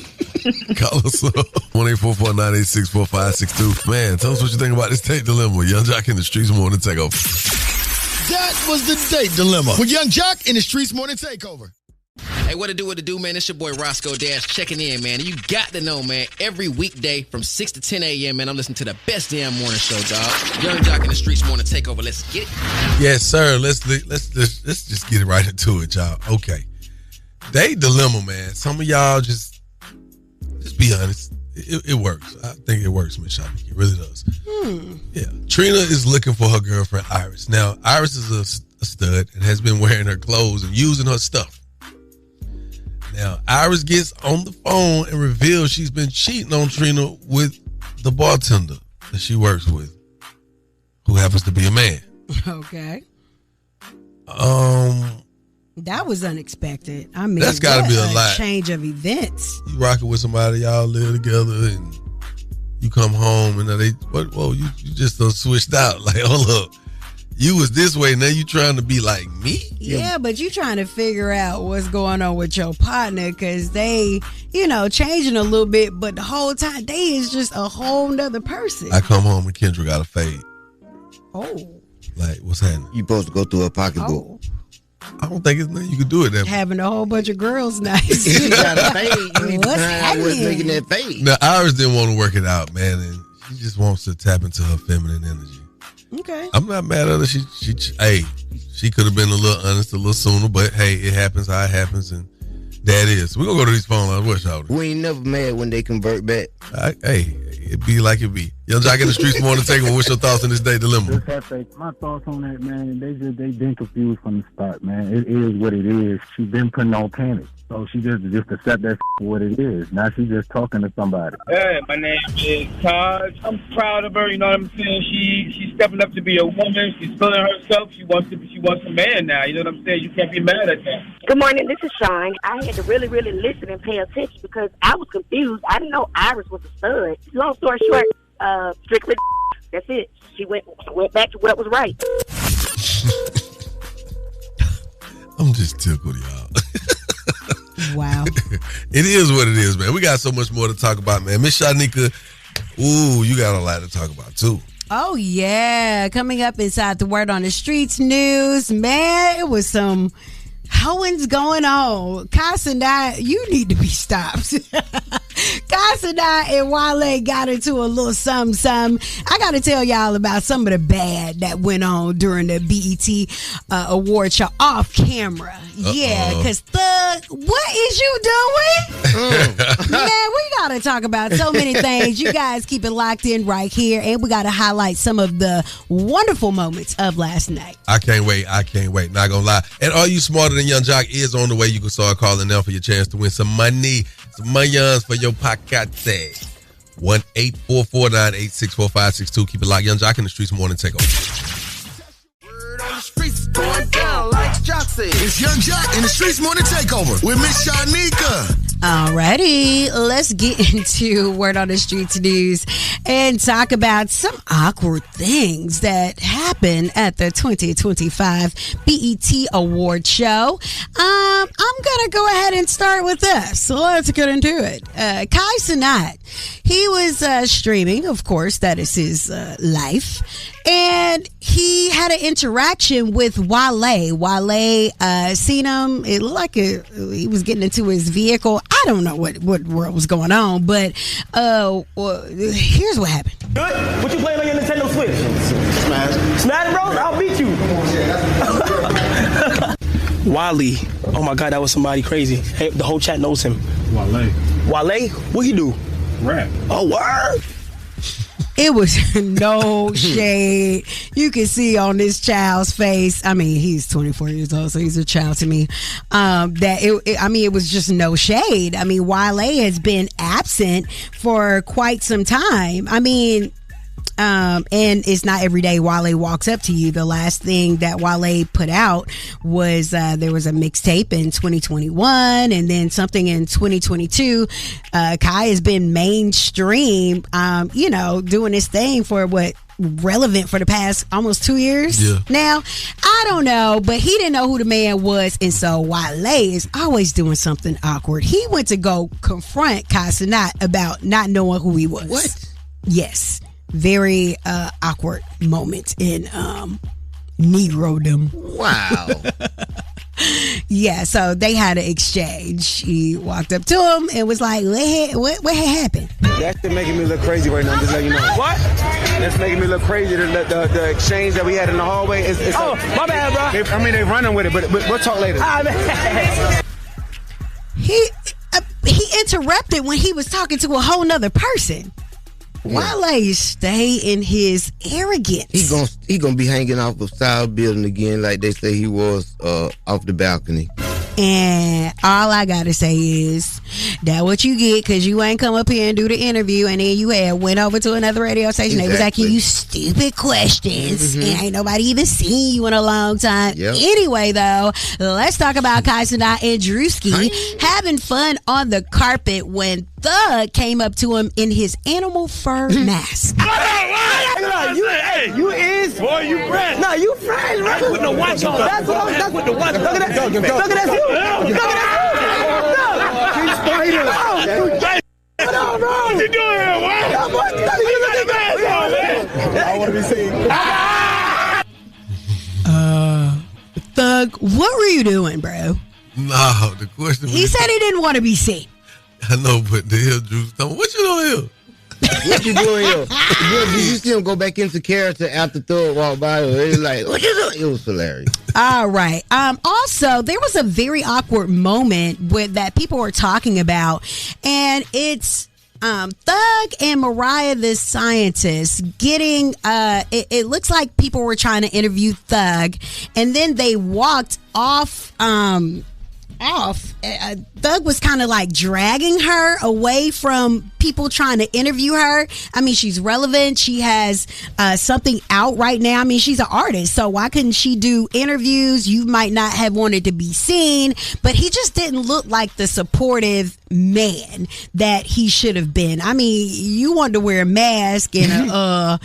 call us up 1-844-986-4562. Man, tell us what you think about this date dilemma. Young Jock in the Streetz Morning Takeover. That was the date dilemma with Young Jock in the Streetz Morning Takeover. Hey, what it do, man? It's your boy Roscoe Dash checking in, man. You got to know, man, every weekday from 6 to 10 a.m., man, I'm listening to the best damn morning show, dog. Young Jock in the Streetz Morning Takeover. Let's get it. Yes, sir. Let's just get right into it, y'all. Okay. Date dilemma, man. Some of y'all just be honest. It works. I think it works, Miss Shopee. It really does. Yeah. Trina is looking for her girlfriend, Iris. Now, Iris is a stud and has been wearing her clothes and using her stuff. Now, Iris gets on the phone and reveals she's been cheating on Trina with the bartender that she works with, who happens to be a man. Okay. That was unexpected. I mean, that's got to be a lot. Change of events. You rocking with somebody, y'all live together, and you come home and you just done switched out. Like, hold up. You was this way, now you trying to be like me? Yeah, but you trying to figure out what's going on with your partner because they, changing a little bit, but the whole time they is just a whole nother person. I come home and Kendra got a fade. Oh. Like, what's happening? You supposed to go through a pocketbook. I don't think it's nothing you can do it that way. Having a whole bunch of girls nice. You got a fade. You need to What's find out what's happening? making that fade. Now, Iris didn't want to work it out, man, and she just wants to tap into her feminine energy. Okay. I'm not mad at her. She could have been a little honest a little sooner, but hey, it happens how it happens, and that is. We're going to go to these phone lines. What's y'all? We ain't never mad when they convert back. Hey, it be like it be. Young Jock in the Streetz Morning Takeover. What's your thoughts on this day dilemma? My thoughts on that, man, they been confused from the start, man. It is what it is. She been putting on panic. So she just accept that for what it is. Now she's just talking to somebody. Hey, my name is Taj. I'm proud of her, you know what I'm saying? She's stepping up to be a woman. She's feeling herself. She wants a man now, you know what I'm saying? You can't be mad at that. Good morning, this is Sean. I had to really, really listen and pay attention because I was confused. I didn't know Iris was a stud. Long story short, strictly that's it. She went back to what was right. I'm just tickled, y'all. Wow. It is what it is, man. We got so much more to talk about, man. Miss Shanika, ooh, you got a lot to talk about, too. Oh, yeah. Coming up inside the Word on the Streets news, man, it was some hoeings going on. Casa and I, you need to be stopped. Casanat and Wale got into a little something. I got to tell y'all about some of the bad that went on during the BET award show off camera. Yeah, because Thug, what is you doing? Man, we got to talk about so many things. You guys keep it locked in right here, and we got to highlight some of the wonderful moments of last night. I can't wait. Not gonna lie. And Are You Smarter Than Young Jock is on the way. You can start calling now for your chance to win some money. Some millions for your pocket. 1-844-986-4562. Keep it locked. Young Jock in the Streetz Morning Takeover. Word on the streets going down like Jock said. It's Young Jock in the Streetz Morning Takeover with Miss Shanika. Alrighty, let's get into Word on the Streets news and talk about some awkward things that happened at the 2025 BET Award Show. I'm gonna go ahead and start with this. So let's get into it. Casanat, he was streaming, of course, that is his life, and he had an interaction with Wale. Wale seen him. It looked like he was getting into his vehicle. I don't know what was going on, but here's what happened. Good? What you playing on your Nintendo Switch? Smash Bros? I'll beat you. Wale. Oh my God, that was somebody crazy. Hey, the whole chat knows him. Wale? What he do? Rap. Oh, word. It was no shade. You can see on this child's face. I mean, he's 24 years old, so he's a child to me. It was just no shade. I mean, Wale has been absent for quite some time. I mean, and it's not every day Wale walks up to you. The last thing that Wale put out was there was a mixtape in 2021 and then something in 2022. Kai has been mainstream, doing his thing for relevant for the past almost 2 years now. I don't know, but he didn't know who the man was, and so Wale is always doing something awkward. He went to go confront Casanat about not knowing who he was. What? Yes. Very awkward moment in Negrodom. Wow. Yeah, so they had an exchange. He walked up to him and was like, what had happened? That shit making me look crazy right now, just let you know. What? That's making me look crazy. The exchange that we had in the hallway is my bad, bro. They running with it, but we'll talk later. He interrupted when he was talking to a whole nother person. Wale stay in his arrogance. He gonna be hanging off of South Building again, like they say he was off the balcony. And all I gotta say is that what you get because you ain't come up here and do the interview, and then you went over to another radio station. They was asking you stupid questions, and ain't nobody even seen you in a long time. Anyway, though, let's talk about Casanat and Drewski having fun on the carpet when Thug came up to him in his animal fur mask. You is? Boy, you fresh. No, you fresh, right? With the watch on. That's with the watch. Look at that. Look at that. Look at that. He's spider. What you doing here, man? I want to be seen. Thug, what were you doing, bro? No, the question was... He said he didn't want to be seen. I know, but the hell, Drew, what you doing here? What you doing here? Did you see him go back into character after Thug walked by? It was like, what you doing? It was hilarious. All right. Also, there was a very awkward moment that people were talking about, and it's Thug and Mariah the Scientist getting it looks like people were trying to interview Thug, and then they walked off. Thug was kind of like dragging her away from people trying to interview her. I mean, she's relevant. She has something out right now. I mean, she's an artist, so why couldn't she do interviews? You might not have wanted to be seen, but he just didn't look like the supportive man that he should have been. I mean, you wanted to wear a mask and a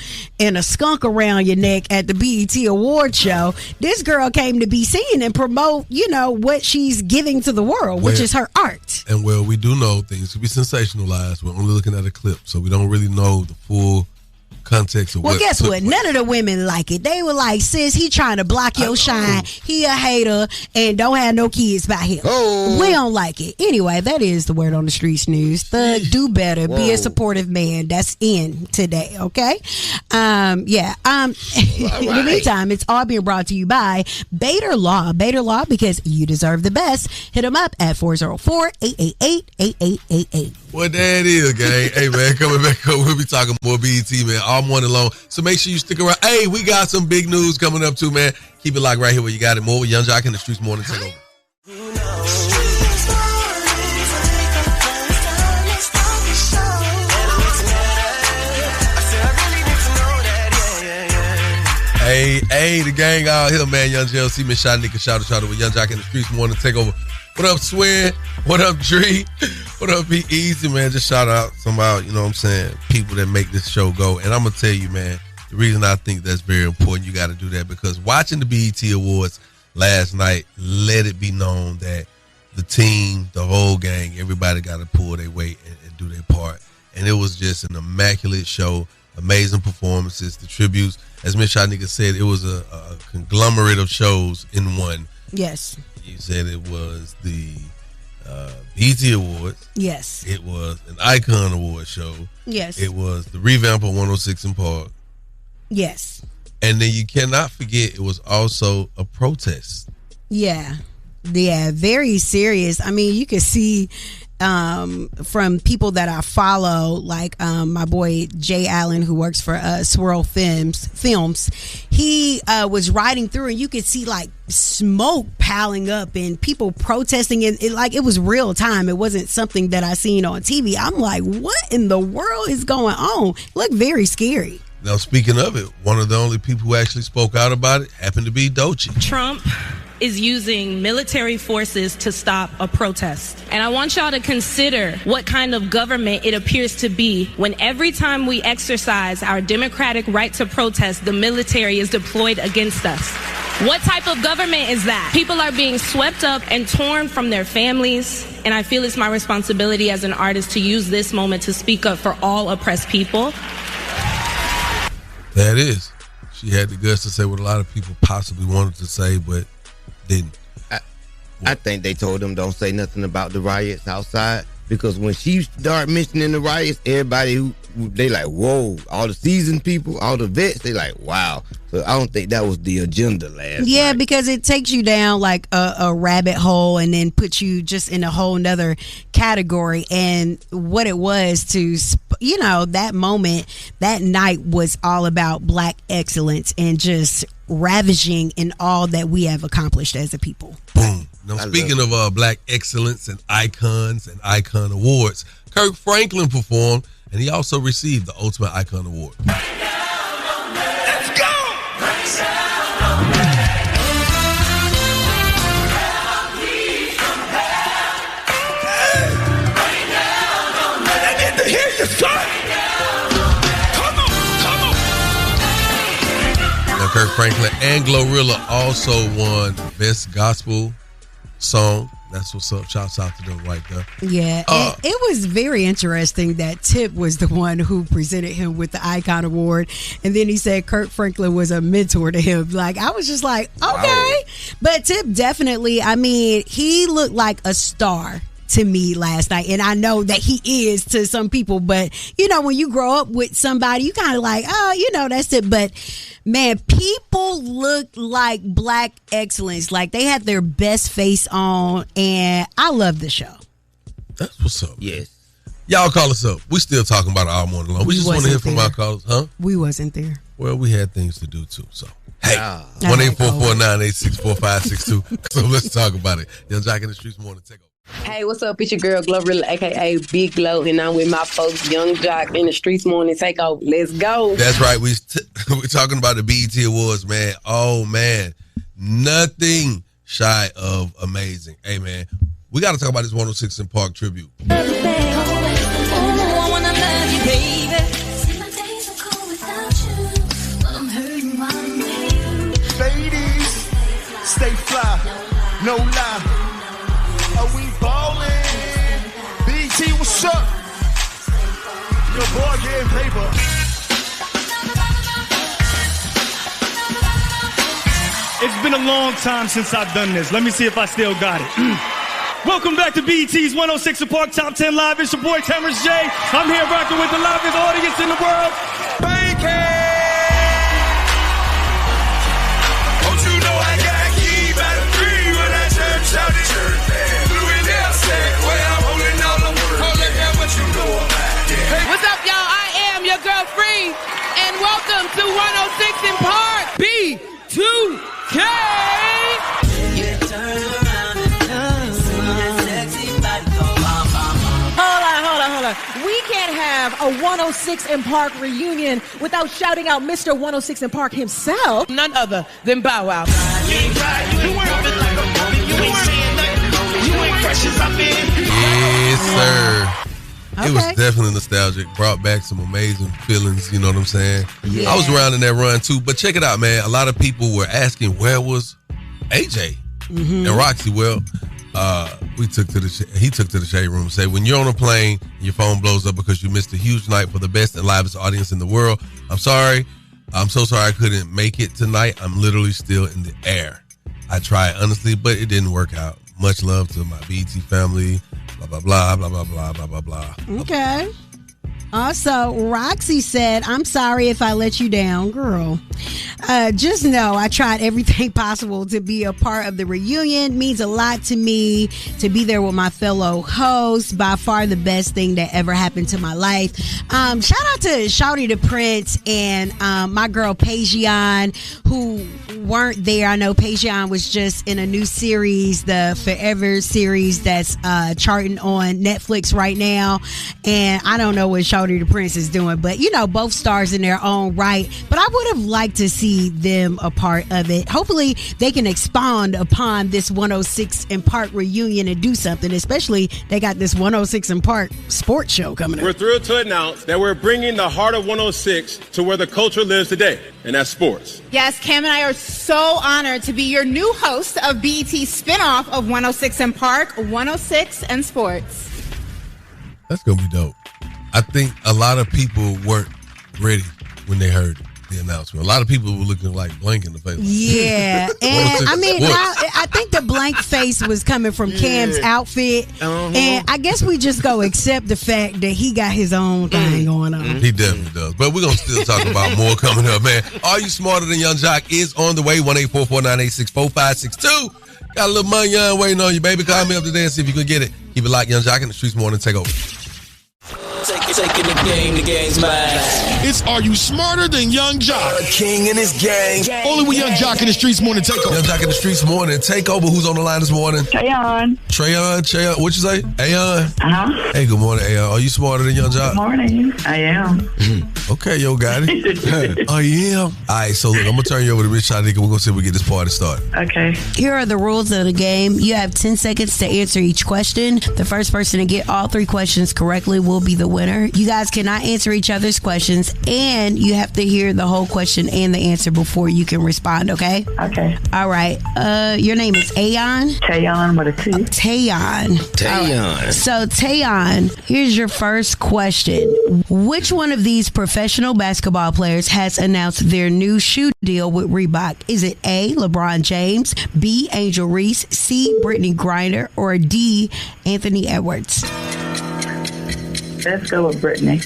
skunk around your neck at the BET Award show. This girl came to be seen and promote, what she's giving to the world, which is her art. And we do know things could be sensationalized. We're only looking at a clip, so we don't really know the full context of Well, guess what? None of the women like it. They were like, sis, he trying to block your shine. He a hater and don't have no kids by him. Oh. We don't like it. Anyway, that is the word on the streets news. Thug, do better. Be a supportive man. That's in today, okay? In the meantime, it's all being brought to you by Bader Law. Bader Law, because you deserve the best. Hit them up at 404-888-8888. What that is, gang. Hey, man, coming back up, we'll be talking more BET, man, all morning long. So make sure you stick around. Hey, we got some big news coming up, too, man. Keep it locked right here where you got it. More with Young Jock in the Streetz Morning Takeover. Hey, the gang out here, man. Young JLC, Miss Shanika, shout out with Young Jock in the Streetz Morning Takeover. What up, Swin? What up, Dree? What up, Be Easy, man? Just shout out somebody, you know what I'm saying, people that make this show go. And I'm going to tell you, man, the reason I think that's very important, you got to do that, because watching the BET Awards last night, let it be known that the team, the whole gang, everybody got to pull their weight and do their part. And it was just an immaculate show, amazing performances, the tributes. As Miss Shanika said, it was a conglomerate of shows in one. Yes. You said it was the BET Awards. Yes. It was an Icon Award show. Yes. It was the revamp of 106 in Park. Yes. And then you cannot forget it was also a protest. Yeah. Yeah, very serious. I mean, you can see from people that I follow, like my boy Jay Allen, who works for Swirl Films. He was riding through, and you could see like smoke piling up and people protesting, and it was real time. It wasn't something that I seen on TV. I'm like, what in the world is going on? It looked very scary. Now, speaking of it, one of the only people who actually spoke out about it happened to be Doechii. Trump is using military forces to stop a protest. And I want y'all to consider what kind of government it appears to be when every time we exercise our democratic right to protest, the military is deployed against us. What type of government is that? People are being swept up and torn from their families. And I feel it's my responsibility as an artist to use this moment to speak up for all oppressed people. That is. She had the guts to say what a lot of people possibly wanted to say, but didn't. I think they told them don't say nothing about the riots outside, because when she started mentioning the riots, everybody who they like, whoa, all the seasoned people, all the vets, they like, wow. So I don't think that was the agenda last night. Because it takes you down like a rabbit hole and then puts you just in a whole nother category. And what it was to, that moment, that night was all about Black excellence and just ravaging in all that we have accomplished as a people. Boom. Now, speaking of Black excellence and icons and icon awards, Kirk Franklin performed, and he also received the Ultimate Icon Award. Let's go! I need to hear you, son! Now, Kirk Franklin and Glorilla also won Best Gospel Song. That's what's up. Shouts out to them right there. Yeah, it was very interesting that Tip was the one who presented him with the Icon Award, and then he said Kirk Franklin was a mentor to him. Like, I was just like, okay. Wow. But Tip definitely, he looked like a star to me last night, and I know that he is to some people, but when you grow up with somebody, you kind of like, that's it. But man, people look like Black excellence, like they had their best face on, and I love the show. That's what's up. Yes. Y'all call us up. We still talking about it all morning long. We just want to hear from our callers, huh? We wasn't there. Well, we had things to do too, so. Hey, 1-844-986-4562. So let's talk about it. Young Jock in the Streetz Morning Takeover. Hey, what's up? It's your girl Glorilla, aka Big Glow, and I'm with my folks, Young Jock in the Streetz Morning Takeover. Let's go. That's right. We're talking about the BET Awards, man. Oh, man. Nothing shy of amazing. Hey, man, we got to talk about this 106 in Park tribute. Ladies, stay fly, no lie. Are we ballin'? BT, what's up? Your boy getting paper. It's been a long time since I've done this. Let me see if I still got it. Welcome back to BET's 106 and Park Top 10 Live. It's your boy Cameron J. I'm here rocking with the livest audience in the world. Don't you know I got key by the 3 when I shout it. Blue in there, said, where I'm holding all the world. Oh, look at what you know about it. Hey. What's up, y'all? I am your girl Free, and welcome to 106 in Park B2K. Hold on. We can't have a 106 in Park reunion without shouting out Mr. 106 in Park himself. None other than Bow Wow. Yes, sir. Okay. It was definitely nostalgic. Brought back some amazing feelings, you know what I'm saying? Yeah. I was around in that run too. But check it out, man. A lot of people were asking, where was AJ and Roxy? Well, he took to the shade room and said, when you're on a plane, your phone blows up because you missed a huge night for the best and livest audience in the world. I'm sorry. I'm so sorry I couldn't make it tonight. I'm literally still in the air. I tried honestly, but it didn't work out. Much love to my BT family. Blah, blah, blah, blah, blah, blah, blah, blah. Okay. Also, Roxy said, I'm sorry if I let you down, girl. Just know I tried everything possible to be a part of the reunion. Means a lot to me to be there with my fellow hosts. By far the best thing that ever happened to my life. Shout out to Shouty the Prince and my girl Pajion, who weren't there. I know Pajion was just in a new series, the Forever series that's charting on Netflix right now. And I don't know what Shouty the Prince is doing, but you know, both stars in their own right. But I would have liked to see them a part of it. Hopefully they can expound upon this 106 in Park reunion and do something, especially they got this 106 in Park sports show coming up. We're thrilled to announce that we're bringing the heart of 106 to where the culture lives today, and that's sports. Yes, Cam and I are so honored to be your new host of BET's spinoff of 106 in Park, 106 and Sports. That's going to be dope. I think a lot of people weren't ready when they heard the announcement. A lot of people were looking like blank in the face. Yeah. And I mean, I think the blank face was coming from Cam's outfit. And I guess we just go accept the fact that he got his own thing going on. He definitely does. But we're going to still talk about more coming up, man. Are You Smarter Than Young Jock is on the way. 1-844-986-4562. Got a little money young waiting on you, baby. Call me up today and see if you can get it. Keep it locked, Young Jock in the Streetz Morning Takeover. Taking the game's mine. It's Are You Smarter Than Young Jock? A king in his gang. Only with Young Jock in the Streetz Morning Takeover. Young Jock in the Streetz Morning Takeover. Who's on the line this morning? Trayon. Trayon. What you say? Ayon? Uh-huh. Hey, good morning, Ayon. Are you smarter than Young Jock? Good morning. I am. Okay, yo, got it. I am. All right, so look, I'm going to turn you over to Rich Shanika. We're going to see if we get this party started. Okay. Here are the rules of the game. You have 10 seconds to answer each question. The first person to get all 3 questions correctly will be the winner. You guys cannot answer each other's questions, and you have to hear the whole question and the answer before you can respond, okay? Okay. All right. Your name is Ayon? Tayon with a T. Tayon. Tayon. So, Tayon, here's your first question. Which one of these professional basketball players has announced their new shoe deal with Reebok? Is it A, LeBron James, B, Angel Reese, C, Brittany Griner, or D, Anthony Edwards? Let's go with Brittany.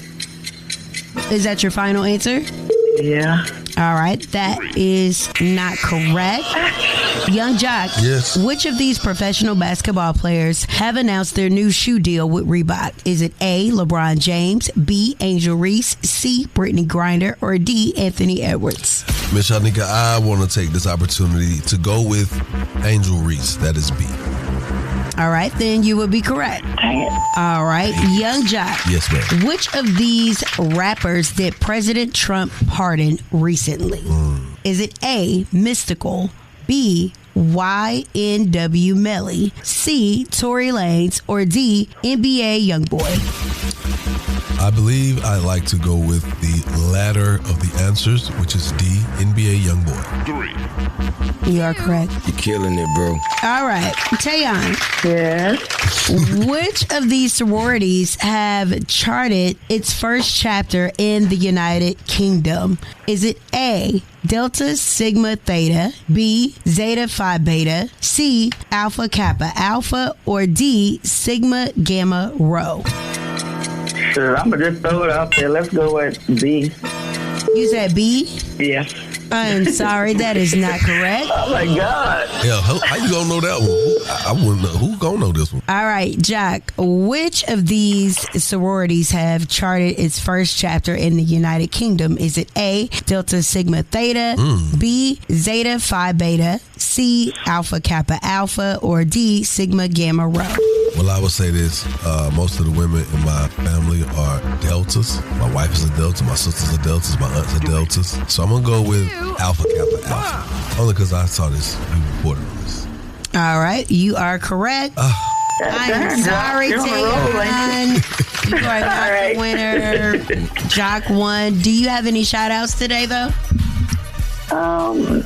Is that your final answer? Yeah. All right. That is not correct. Young Jock. Yes. Which of these professional basketball players have announced their new shoe deal with Reebok? Is it A, LeBron James, B, Angel Reese, C, Brittany Griner, or D, Anthony Edwards? Miss Shanika, I want to take this opportunity to go with Angel Reese. That is B. All right, then you would be correct. All right, Young Jock. Yes, ma'am. Which of these rappers did President Trump pardon recently? Is it A, Mystical, B, YNW Melly, C, Tory Lanez, or D, NBA Youngboy? I believe I like to go with the latter of the answers, which is D, NBA Youngboy. 3. You are correct. You're killing it, bro. All right. Tayon. Yes. Which of these sororities have charted its first chapter in the United Kingdom? Is it A, Delta Sigma Theta, B, Zeta Phi Beta, C, Alpha Kappa Alpha, or D, Sigma Gamma Rho? Sure, I'm going to just throw it out there. Let's go with B. You said B? Yes. I'm sorry, that is not correct. Oh, my God. Yeah, how you gonna know that one? I wouldn't know. Who gonna know this one? All right, Jock, which of these sororities have charted its first chapter in the United Kingdom? Is it A, Delta Sigma Theta, B, Zeta Phi Beta, C, Alpha Kappa Alpha, or D, Sigma Gamma Rho? Well, I would say this. Most of the women in my family are Deltas. My wife is a Delta. My sisters are Deltas. My aunts are Deltas. So I'm going to go with Alpha Kappa Alpha. Only because I saw this. You reported on this. All right. You are correct. I'm sorry, Tayon. You are not the winner. Jock won. Do you have any shout-outs today, though?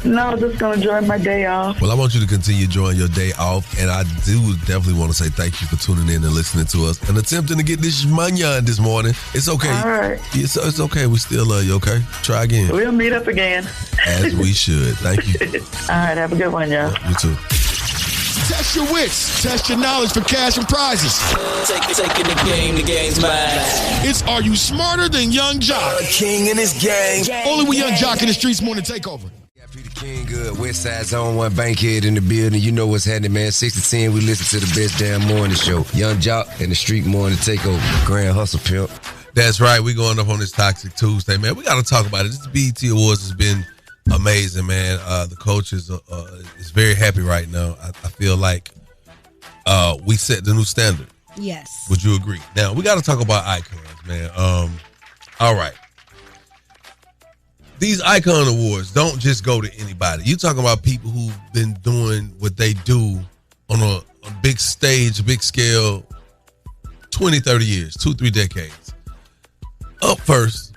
No, just gonna enjoy my day off. Well, I want you to continue enjoying your day off, and I do definitely want to say thank you for tuning in and listening to us and attempting to get this money on this morning. It's okay. All right. It's okay. We still love you, okay? Try again. We'll meet up again. As we should. Thank you. All right, have a good one, y'all. You too. Test your wits. Test your knowledge for cash and prizes. Taking the game's mine. It's Are You Smarter Than Young Jock? A king in his gang. Only with Young Jock in the Streetz Morning Takeover. Peter King, good. West Side Zone 1 Bankhead in the building. You know what's happening, man. 6 to 10, we listen to the best damn morning show. Young Jock and the Street Morning Takeover. Grand Hustle Pimp. That's right. We're going up on this Toxic Tuesday, man. We got to talk about it. This BET Awards has been amazing, man. The coach is very happy right now. I feel like we set the new standard. Yes. Would you agree? Now, we got to talk about icons, man. All right. These icon awards don't just go to anybody. You're talking about people who've been doing what they do on a big stage, big scale, 20, 30 years, 2-3 decades. Up first,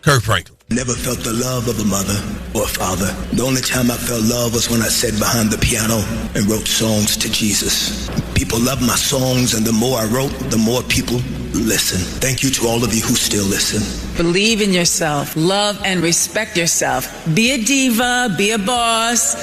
Kirk Franklin. Never felt the love of a mother or a father. The only time I felt love was when I sat behind the piano and wrote songs to Jesus. People love my songs, and the more I wrote, the more people listen. Thank you to all of you who still listen. Believe in yourself. Love and respect yourself. Be a diva, be a boss,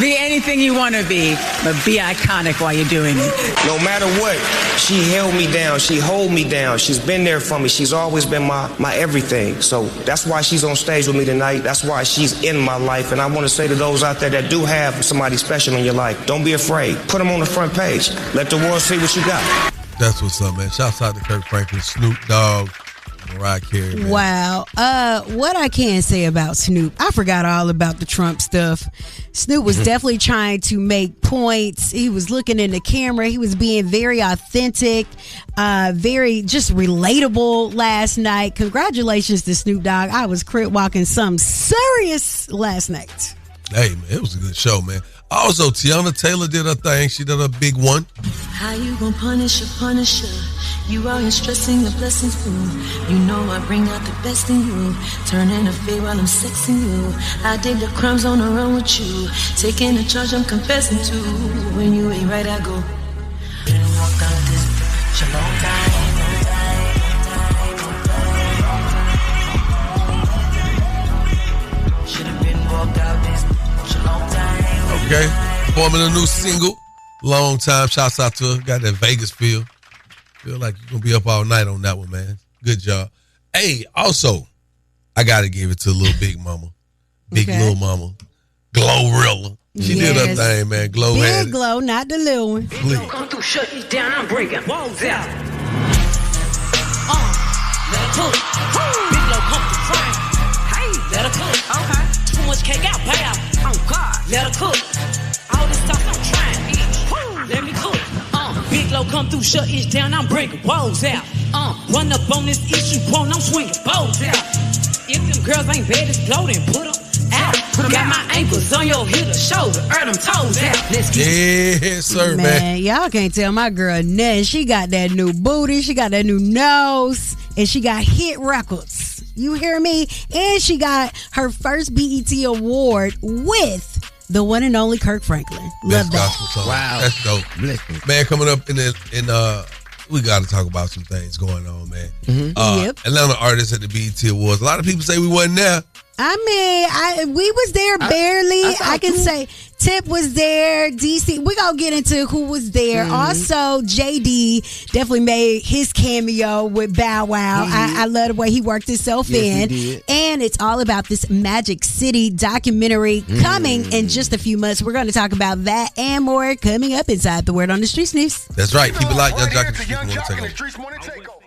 be anything you want to be, but be iconic while you're doing it. No matter what, she held me down. She hold me down. She's been there for me. She's always been my everything. So that's why she's on stage with me tonight. That's why she's in my life. And I want to say to those out there that do have somebody special in your life, don't be afraid. Put them on the front page. Let the world see what you got. That's what's up, man. Shouts out to Kirk Franklin, Snoop Dogg, Mariah Carey, man. Wow. What I can say about Snoop, I forgot all about the Trump stuff. Snoop was definitely trying to make points. He was looking in the camera. He was being very authentic, very just relatable last night. Congratulations to Snoop Dogg. I was crip walking some serious last night. Hey, man, it was a good show, man. Also, Tiana Taylor did her thing. She did a big one. How you gonna punish a punisher? You out here stressing your blessings through. You know I bring out the best in you. Turning a fade while I'm sexing you. I did the crimes on the run with you. Taking the charge I'm confessing to. When you ain't right, I go. Been walked out this bitch a long time. Should've been walked out this bitch a long time. Okay, forming a new single. Long time. Shouts out to her. Got that Vegas feel. Feel like you're going to be up all night on that one, man. Good job. Hey, also, I got to give it to little Big Mama. Big Little Mama. Glorilla. She did her thing, man. Glow Big had it. Glow, not the little one. Big Glow come through, shut me down, I'm breaking walls out. Let her cook. Big Glow come through, frying. Hey, let her cook. Okay. Too much cake out, bad. Oh, God. Let her cook. All this stuff I'm trying. Let me cook. Big Glow come through, shut it down, I'm breaking walls out. Run up on this issue, I'm swinging balls out. If them girls ain't bad as Glow, then put them. out. Got my ankles on your hitter, shoulder, them toes out. Let's get Yes, sir, man. Y'all can't tell my girl nothing. She got that new booty, she got that new nose, and she got hit records. You hear me? And she got her first BET award with the one and only Kirk Franklin. Love that. Wow. That's dope. Man, coming up in we got to talk about some things going on, man. Atlanta artists at the BET Awards. A lot of people say we wasn't there. I mean, we was there barely. I can say Tip was there. DC. We gonna get into who was there. Also, JD definitely made his cameo with Bow Wow. I love the way he worked himself in. And it's all about this Magic City documentary coming in just a few months. We're going to talk about that and more coming up inside the Word on the Streets News. That's right. Keep it locked. Young Jock in the Streets Morning Takeover.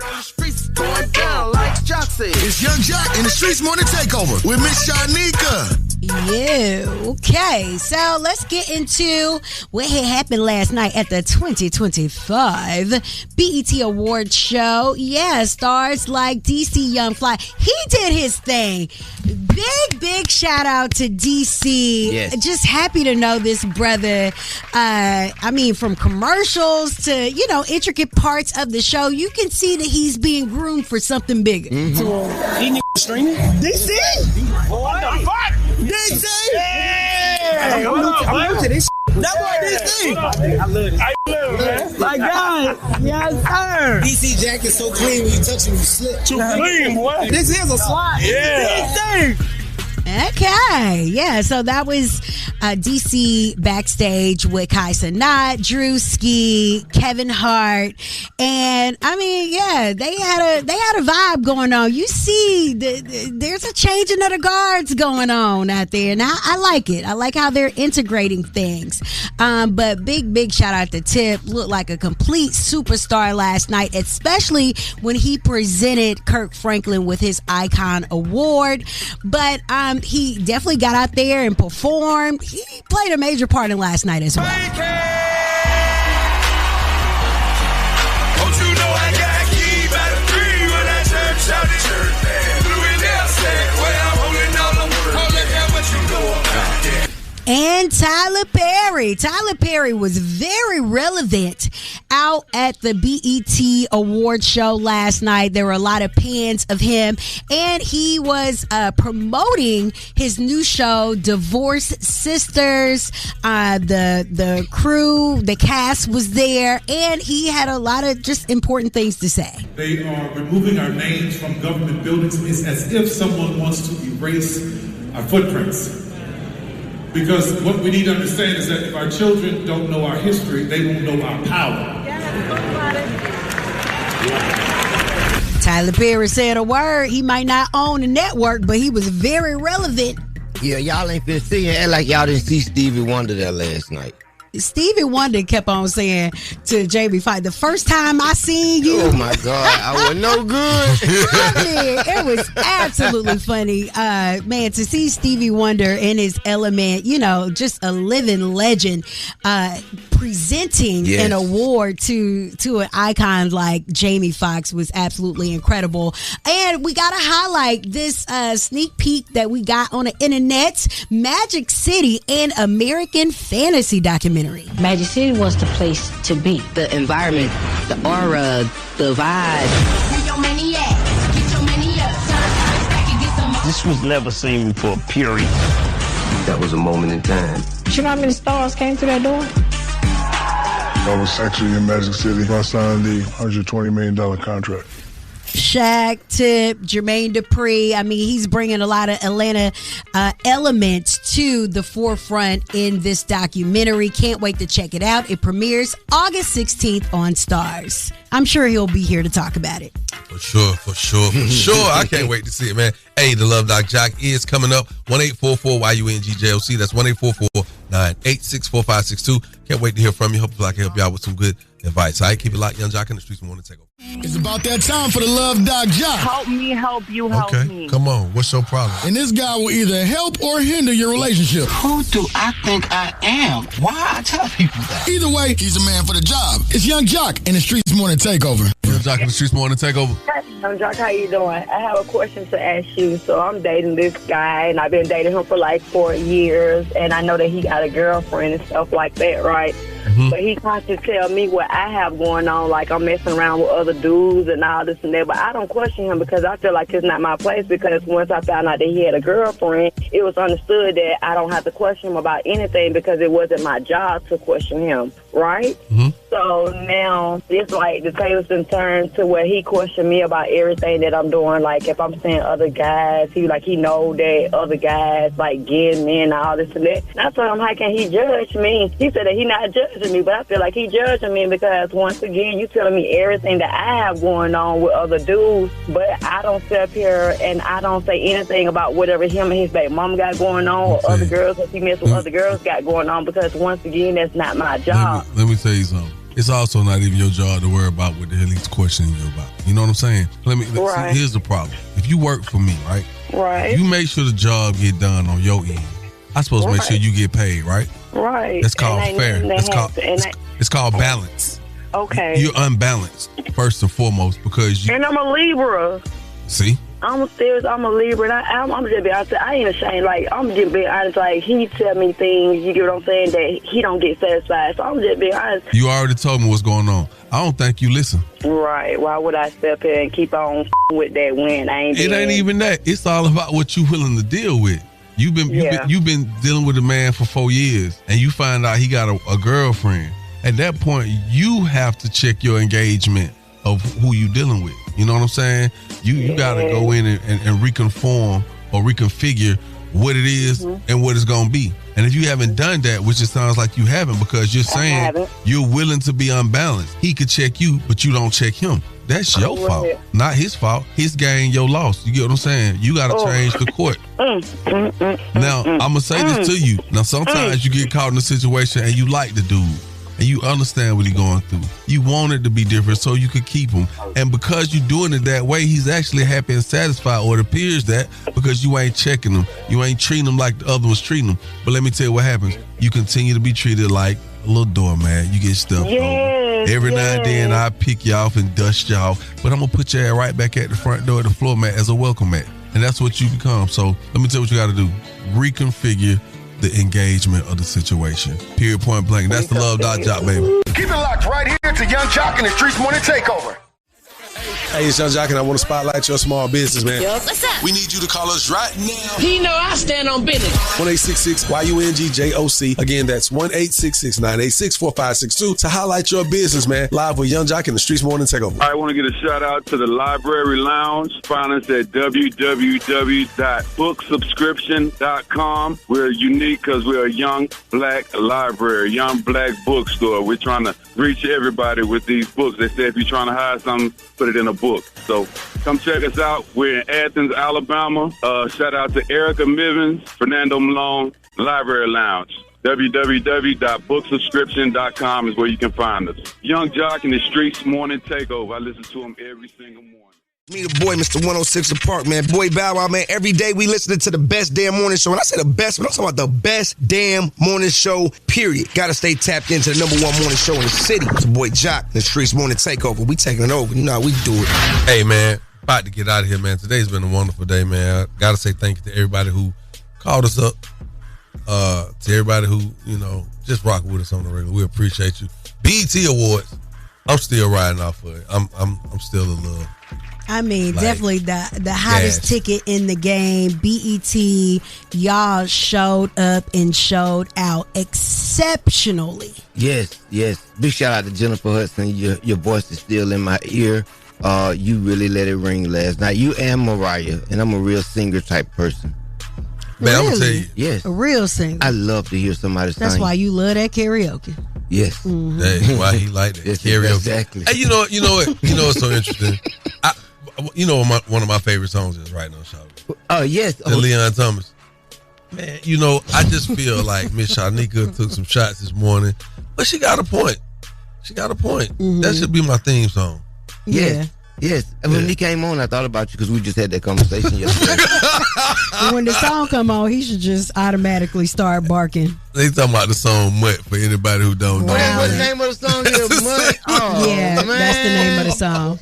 On the streets going down like Jock said. It's Young Jock in the Streets Morning Takeover with Miss Shanika. Yeah, okay. So let's get into what had happened last night at the 2025 BET Awards show. Yeah, stars like DC Young Fly. He did his thing. Big shout out to DC. Yes. Just happy to know this brother. I mean, from commercials to, intricate parts of the show, you can see that he's being groomed for something bigger. Streaming? DC? What the fuck? DC? Yeah! I'm new to this. That boy DC. I love it. I love it, man. My God. Yes, sir. DC jacket so clean when you touch it, you slip. Too clean, boy. This is a slide. Yeah. DC. Okay, yeah, so that was DC backstage with Kai Cenat, Drewski, Kevin Hart, and I mean, yeah, they had a vibe going on. You see, there's a changing of the guards going on out there, and I like it. I like how they're integrating things. But big shout out to Tip. Looked like a complete superstar last night, especially when he presented Kirk Franklin with his Icon Award. But he definitely got out there and performed. He played a major part in last night as well. Don't you know I got key by the 3 when I turn shouted shirt band. Blue and outside where I'm holding all the words. Hold it, what you know about that. And Tyler Perry was very relevant out at the BET Award show last night. There were a lot of pans of him, and he was promoting his new show, Divorced Sisters. The crew, the cast was there, and he had a lot of just important things to say. They are removing our names from government buildings. It's as if someone wants to erase our footprints. Because what we need to understand is that if our children don't know our history, they won't know our power. Tyler Perry said a word. He might not own a network, but he was very relevant. Yeah, y'all ain't been seeing act like y'all didn't see Stevie Wonder there last night. Stevie Wonder kept on saying to Jamie Foxx, the first time I seen you. Oh my God, I was no good. I mean, it was absolutely funny. Man, to see Stevie Wonder in his element, just a living legend, presenting an award to an icon like Jamie Foxx was absolutely incredible. And we got to highlight this sneak peek that we got on the internet, Magic City, an American fantasy documentary. Magic City was the place to be. The environment, the aura, the vibe. This was never seen before, period. That was a moment in time. You know how many stars came through that door? I was actually in Magic City. I signed the $120 million contract. Shaq, Tip, Jermaine Dupri. I mean, he's bringing a lot of Atlanta elements to the forefront in this documentary. Can't wait to check it out. It premieres August 16th on Stars. I'm sure he'll be here to talk about it. For sure. I can't wait to see it, man. Hey, the Love Doc Jock is coming up. 1-844-YUNGJOC. That's 1-844-986-4562. Can't wait to hear from you. Hopefully I can help you out with some good advice. All right, keep it locked. Young Jock in the Streets Morning Takeover. It's about that time for the Love Doc Jock. Help me help you, help me. Come on. What's your problem? And this guy will either help or hinder your relationship. Who do I think I am? Why I tell people that? Either way, he's a man for the job. It's Young Jock in the Streets Morning Takeover. Young Jock in the Streetz Morning Takeover. Hey, Jock, how you doing? I have a question to ask you. So I'm dating this guy, and I've been dating him for like 4 years, and I know that he got a girlfriend and stuff like that, right? But he tries to tell me what I have going on, like I'm messing around with other dudes and all this and that. But I don't question him because I feel like it's not my place, because once I found out that he had a girlfriend, it was understood that I don't have to question him about anything because it wasn't my job to question him, right? So now it's like the tables been turned to where he questioned me about everything that I'm doing. Like if I'm seeing other guys, he know that other guys like getting me and all this and that. And I told him, how can he judge me? He said that he not judging me, but I feel like he judging me because once again you telling me everything that I have going on with other dudes, but I don't sit up here and I don't say anything about whatever him and his baby mom got going on or other girls that he mess with other girls got going on, because once again that's not my job. Let me tell you something. It's also not even your job to worry about what the hell he's questioning you about. You know what I'm saying? See, here's the problem. If you work for me, right? Right. You make sure the job get done on your end. I'm supposed to make sure you get paid, right? Right. That's called fair. It's called balance. Okay. You're unbalanced, first and foremost, because you... And I'm a Libra. See? I'm a Libra, and I'm just being honest. I ain't ashamed. Like, I'm just being honest. Like, he tell me things, you get what I'm saying, that he don't get satisfied. So I'm just being honest. You already told me what's going on. I don't think you listen. Right. Why would I step here and keep on with that when I ain't? It ain't even that. It's all about what you willing to deal with. You've been dealing with a man for 4 years, and you find out he got a girlfriend. At that point, you have to check your engagement of who you dealing with. You know what I'm saying? You got to go in and reconform or reconfigure what it is and what it's going to be. And if you haven't done that, which it sounds like you haven't, because you're saying you're willing to be unbalanced. He could check you, but you don't check him. That's your fault, not his fault. His gain, your loss. You get what I'm saying? You got to change the court. Now, I'm going to say this to you. Now, sometimes you get caught in a situation and you like the dude. And you understand what he's going through. You want it to be different so you could keep him. And because you're doing it that way, he's actually happy and satisfied, or it appears that, because you ain't checking him. You ain't treating him like the other was treating him. But let me tell you what happens. You continue to be treated like a little doormat. You get stuffed over. Every now and then I pick you off and dust you off. But I'm going to put you right back at the front door of the floor mat as a welcome mat. And that's what you become. So let me tell you what you got to do. Reconfigure the engagement of the situation. Period, point blank. That's the love Jock, baby. Keep it locked right here to Young Jock and the Streetz Morning Takeover. Hey, it's Young Jock, and I want to spotlight your small business, man. What's up? We need you to call us right now. He know I stand on business. 1-866-YUNGJOC. Again, that's 1-866-986-4562 to highlight your business, man. Live with Young Jock and the Streetz Morning Takeover. I want to get a shout out to the Library Lounge. Find us at www.booksubscription.com. We're unique because we're a young black library, young black bookstore. We're trying to reach everybody with these books. They say if you're trying to hide something, put it in a book. So come check us out. We're in Athens, Alabama. Shout out to Erica Mivens, Fernando Malone, Library Lounge. www.booksubscription.com is where you can find us. Young Jock and the Streetz Morning Takeover. I listen to him every single morning. Me, the boy, Mr. 106 in Park, man. Boy, Bow Wow, man. Every day we listening to the best damn morning show. And I say the best, but I'm talking about the best damn morning show, period. Got to stay tapped into the number one morning show in the city. It's the boy Jock, the Streetz Morning Takeover. We taking it over. You know how we do it. Hey, man. About to get out of here, man. Today's been a wonderful day, man. I got to say thank you to everybody who called us up. To everybody who, just rock with us on the regular. We appreciate you. BET Awards. I'm still riding off of it. I'm still a little... definitely the hottest ticket in the game. BET, y'all showed up and showed out exceptionally. Yes. Big shout out to Jennifer Hudson. Your voice is still in my ear. You really let it ring last night. You and Mariah, and I'm a real singer type person. Man, I'm gonna tell you. Yes. A real singer. I love to hear somebody sing. That's why you love that karaoke. Yes. Mm-hmm. That's why he like that karaoke. Exactly. Hey, you know what? You know what's so interesting? One of my favorite songs is Right Now, Shout. Oh, yes. The Leon Thomas. Man, I just feel like Miss Shanika took some shots this morning, but she got a point. Mm-hmm. That should be my theme song. Yes. And when he came on, I thought about you because we just had that conversation yesterday. When the song come on, he should just automatically start barking. They talking about the song Mutt for anybody who don't know. What's the name of the song? Mutt? Oh, yeah, man. that's the name of the song.